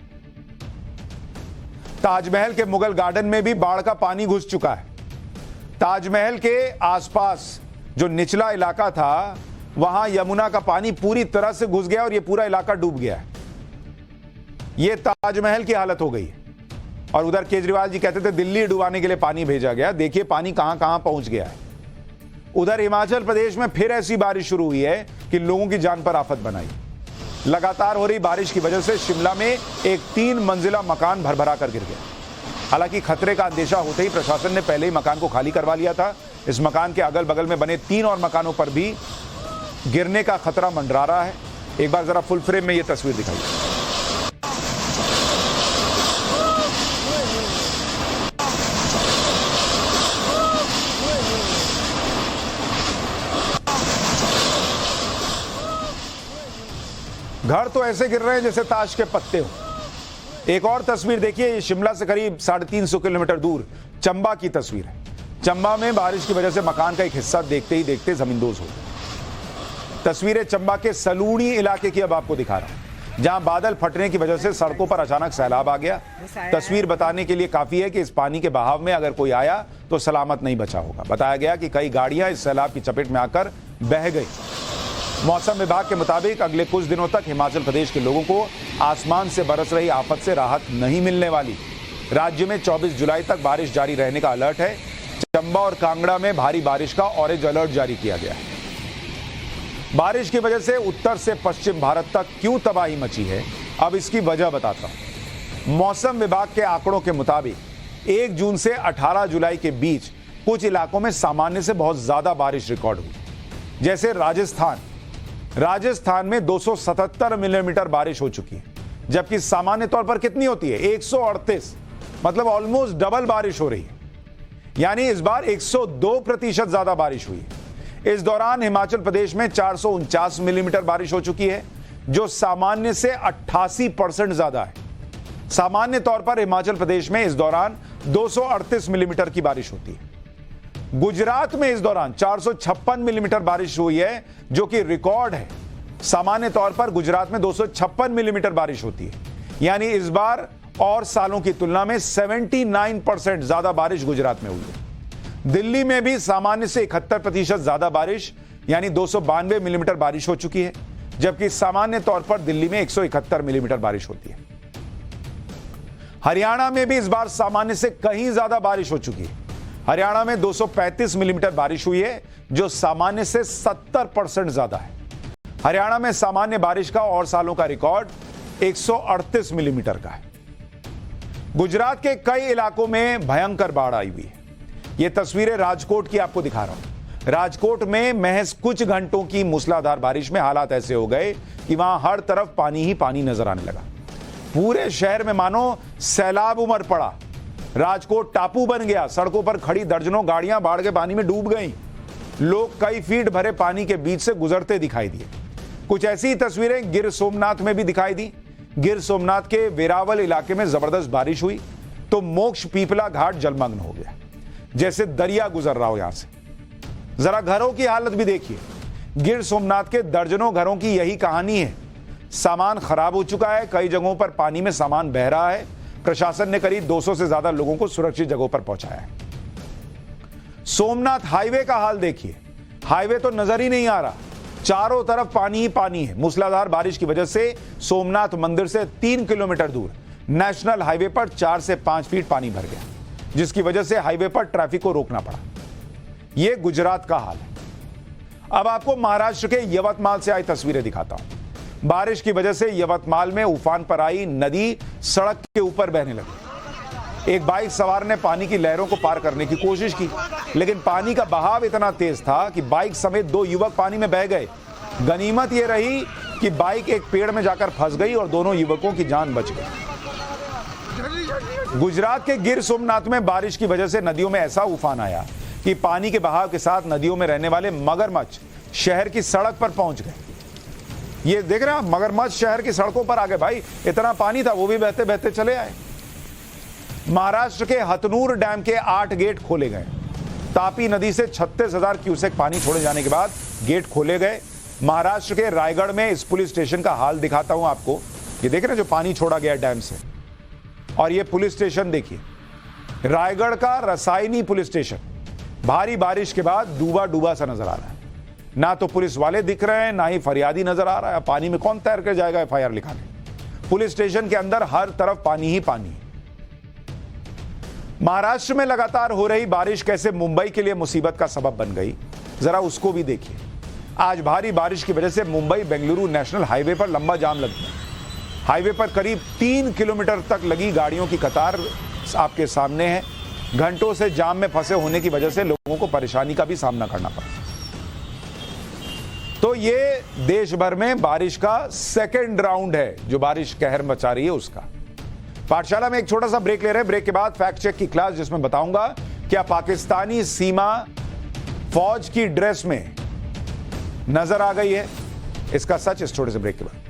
ताजमहल के मुगल गार्डन में भी बाढ़ का पानी घुस चुका है। ताजमहल के आसपास जो निचला इलाका था, वहां यमुना का पानी पूरी तरह से घुस गया और यह पूरा इलाका डूब गया है। यह ताजमहल की हालत हो गई है। और उधर केजरीवाल जी कहते थे दिल्ली डुबाने के लिए पानी भेजा गया। देखिए पानी कहां कहां पहुंच गया है। उधर हिमाचल प्रदेश में फिर ऐसी बारिश शुरू हुई है कि लोगों की जान पर आफत बनाई। लगातार हो रही बारिश की वजह से शिमला में एक 3 मंजिला मकान भरभरा कर गिर गया। हालांकि खतरे का अंदेशा होते ही प्रशासन ने पहले ही मकान को खाली करवा लिया था। इस मकान के अगल बगल में बने 3 और मकानों पर भी गिरने का खतरा मंडरा रहा है। एक बार जरा फुल फ्रेम में यह तस्वीर दिखाई। घर तो ऐसे गिर रहे हैं जैसे ताश के पत्ते हो। एक और तस्वीर देखिए, ये शिमला से करीब 350 किलोमीटर दूर चंबा की तस्वीर है। चंबा में बारिश की वजह से मकान का एक हिस्सा देखते ही देखते जमींदोज हो गया। तस्वीरें चंबा के सलूणी इलाके की अब आपको दिखा रहा हूं, जहां बादल फटने की वजह से सड़कों पर अचानक सैलाब आ गया। तस्वीर बताने के लिए काफी है कि इस पानी के बहाव में अगर कोई आया तो सलामत नहीं बचा होगा। बताया गया कि कई गाड़ियां इस सैलाब की चपेट में आकर बह गई। मौसम विभाग के मुताबिक अगले कुछ दिनों तक हिमाचल प्रदेश के लोगों को आसमान से बरस रही आफत से राहत नहीं मिलने वाली। राज्य में 24 जुलाई तक बारिश जारी रहने का अलर्ट है। चंबा और कांगड़ा में भारी बारिश का ऑरेंज अलर्ट जारी किया गया है। बारिश की वजह से उत्तर से पश्चिम भारत तक क्यों तबाही मची है, अब इसकी वजह बताता हूं। मौसम विभाग के आंकड़ों के मुताबिक 1 जून से 18 जुलाई के बीच कुछ इलाकों में सामान्य से बहुत ज्यादा बारिश रिकॉर्ड हुई। जैसे राजस्थान में 277 मिलीमीटर बारिश हो चुकी है, जबकि सामान्य तौर पर कितनी होती है 138, मतलब ऑलमोस्ट डबल बारिश हो रही है। यानी इस बार 102% ज्यादा बारिश हुई है। इस दौरान हिमाचल प्रदेश में 449 मिलीमीटर बारिश हो चुकी है, जो सामान्य से 88% ज्यादा है। सामान्य तौर पर हिमाचल प्रदेश में इस दौरान 238 मिलीमीटर की बारिश होती है। गुजरात में इस दौरान 456 मिलीमीटर बारिश हुई है, जो कि रिकॉर्ड है। सामान्य तौर पर गुजरात में 256 मिलीमीटर बारिश होती है, यानी इस बार और सालों की तुलना में 79% ज्यादा बारिश गुजरात में हुई है। दिल्ली में भी सामान्य से 71% ज्यादा बारिश यानी 292 मिलीमीटर बारिश हो चुकी है, जबकि सामान्य तौर पर दिल्ली में 171 मिलीमीटर बारिश होती है। हरियाणा में भी इस बार सामान्य से कहीं ज्यादा बारिश हो चुकी है। हरियाणा में 235 मिलीमीटर बारिश हुई है, जो सामान्य से 70% ज्यादा है। हरियाणा में सामान्य बारिश का और सालों का रिकॉर्ड 138 मिलीमीटर का है। गुजरात के कई इलाकों में भयंकर बाढ़ आई हुई है। यह तस्वीरें राजकोट की आपको दिखा रहा हूं। राजकोट में महज कुछ घंटों की मूसलाधार बारिश में हालात ऐसे हो गए कि वहां हर तरफ पानी ही पानी नजर आने लगा। पूरे शहर में मानो सैलाब उमड़ पड़ा। राजकोट टापू बन गया। सड़कों पर खड़ी दर्जनों गाड़ियां बाढ़ के पानी में डूब गईं। लोग कई फीट भरे पानी के बीच से गुजरते दिखाई दिए। कुछ ऐसी तस्वीरें गिर सोमनाथ में भी दिखाई दी। गिर सोमनाथ के वेरावल इलाके में जबरदस्त बारिश हुई तो मोक्ष पीपला घाट जलमग्न हो गया, जैसे दरिया गुजर रहा हो। यहां से जरा घरों की हालत भी देखिए। गिर सोमनाथ के दर्जनों घरों की यही कहानी है। सामान खराब हो चुका है। कई जगहों पर पानी में सामान बह रहा है। प्रशासन ने करीब 200 से ज्यादा लोगों को सुरक्षित जगहों पर पहुंचाया है। सोमनाथ हाईवे का हाल देखिए। हाईवे तो नजर ही नहीं आ रहा। चारों तरफ पानी ही पानी है। मूसलाधार बारिश की वजह से सोमनाथ मंदिर से 3 किलोमीटर दूर नेशनल हाईवे पर 4 से 5 फीट पानी भर गया, जिसकी वजह से हाईवे पर ट्रैफिक को रोकना पड़ा। यह गुजरात का हाल है। अब आपको महाराष्ट्र के यवतमाल से आई तस्वीरें दिखाता हूं। बारिश की वजह से यवतमाल में उफान पर आई नदी सड़क के ऊपर बहने लगी। एक बाइक सवार ने पानी की लहरों को पार करने की कोशिश की, लेकिन पानी का बहाव इतना तेज था कि बाइक समेत 2 युवक पानी में बह गए। गनीमत यह रही कि बाइक एक पेड़ में जाकर फंस गई और दोनों युवकों की जान बच गई। गुजरात के गिर सोमनाथ में बारिश की वजह से नदियों में ऐसा उफान आया कि पानी के बहाव के साथ नदियों में रहने वाले मगरमच्छ शहर की सड़क पर पहुंच गए। ये देख रहे हैं, मगरमच्छ शहर की सड़कों पर आ गए। भाई इतना पानी था, वो भी बहते बहते चले आए। महाराष्ट्र के हथनूर डैम के 8 गेट खोले गए। तापी नदी से 36,000 क्यूसेक पानी छोड़े जाने के बाद गेट खोले गए। महाराष्ट्र के रायगढ़ में इस पुलिस स्टेशन का हाल दिखाता हूं आपको। ये देख रहे हैं जो पानी छोड़ा गया डैम से, और ये पुलिस स्टेशन देखिए, रायगढ़ का रसायनी पुलिस स्टेशन। भारी बारिश के बाद डूबा डूबा सा नजर आ रहा है। ना तो पुलिस वाले दिख रहे हैं, ना ही फरियादी नजर आ रहा है। पानी में कौन तैर कर जाएगा FIR लिखाने। पुलिस स्टेशन के अंदर हर तरफ पानी ही पानी है। महाराष्ट्र में लगातार हो रही बारिश कैसे मुंबई के लिए मुसीबत का सबब बन गई, जरा उसको भी देखिए। आज भारी बारिश की वजह से मुंबई बेंगलुरु नेशनल हाईवे पर लंबा जाम लग गया। हाईवे पर करीब 3 किलोमीटर तक लगी गाड़ियों की कतार आपके सामने है। घंटों से जाम में फंसे होने की वजह से लोगों को परेशानी का भी सामना करना पड़ा। तो ये देश भर में बारिश का सेकेंड राउंड है, जो बारिश कहर मचा रही है उसका। पाठशाला में एक छोटा सा ब्रेक ले रहे हैं। ब्रेक के बाद फैक्ट चेक की क्लास, जिसमें बताऊंगा क्या पाकिस्तानी सीमा फौज की ड्रेस में नजर आ गई है, इसका सच इस छोटे से ब्रेक के बाद।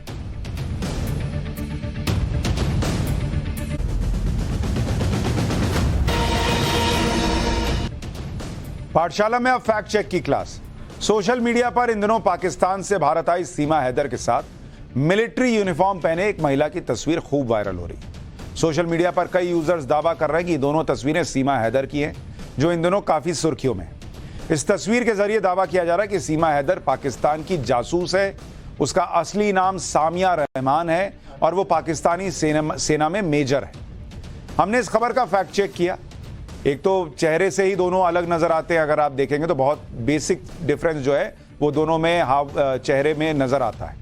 पाठशाला में अब फैक्ट चेक की क्लास। सोशल मीडिया पर इन दिनों पाकिस्तान से भारत आई सीमा हैदर के साथ मिलिट्री यूनिफॉर्म पहने एक महिला की तस्वीर खूब वायरल हो रही है। सोशल मीडिया पर कई यूजर्स दावा कर रहे हैं कि दोनों तस्वीरें सीमा हैदर की हैं, जो इन दिनों काफी सुर्खियों में। इस तस्वीर के जरिए दावा किया जा रहा है कि सीमा हैदर पाकिस्तान की जासूस है। उसका असली नाम सामिया रहमान है और वो पाकिस्तानी सेना में मेजर है। हमने इस खबर का फैक्ट चेक किया। एक तो चेहरे से ही दोनों अलग नजर आते हैं। अगर आप देखेंगे तो बहुत बेसिक डिफरेंस जो है वो दोनों में चेहरे में नजर आता है।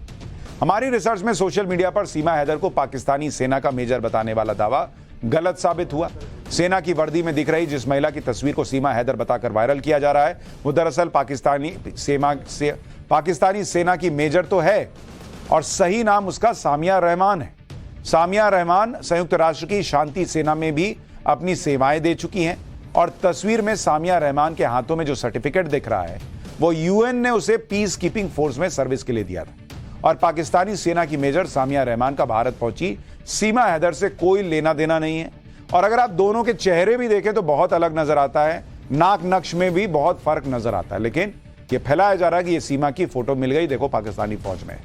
हमारी रिसर्च में सोशल मीडिया पर सीमा हैदर को पाकिस्तानी सेना का मेजर बताने वाला दावा गलत साबित हुआ। सेना की वर्दी में दिख रही जिस महिला की तस्वीर को सीमा हैदर बताकर वायरल किया जा रहा है, वो दरअसल पाकिस्तानी सेना की मेजर तो है और सही नाम उसका सामिया रहमान है। सामिया रहमान संयुक्त राष्ट्र की शांति सेना में भी अपनी सेवाएं दे चुकी हैं और तस्वीर में सामिया रहमान के हाथों में जो सर्टिफिकेट दिख रहा है वो यूएन ने उसे पीस कीपिंग फोर्स में सर्विस के लिए दिया था। और पाकिस्तानी सेना की मेजर सामिया रहमान का भारत पहुंची सीमा हैदर से कोई लेना देना नहीं है। और अगर आप दोनों के चेहरे भी देखें तो बहुत अलग नजर आता है, नाक नक्श में भी बहुत फर्क नजर आता है। लेकिन ये फैलाया जा रहा है कि ये सीमा की फोटो मिल गई, देखो पाकिस्तानी फौज में।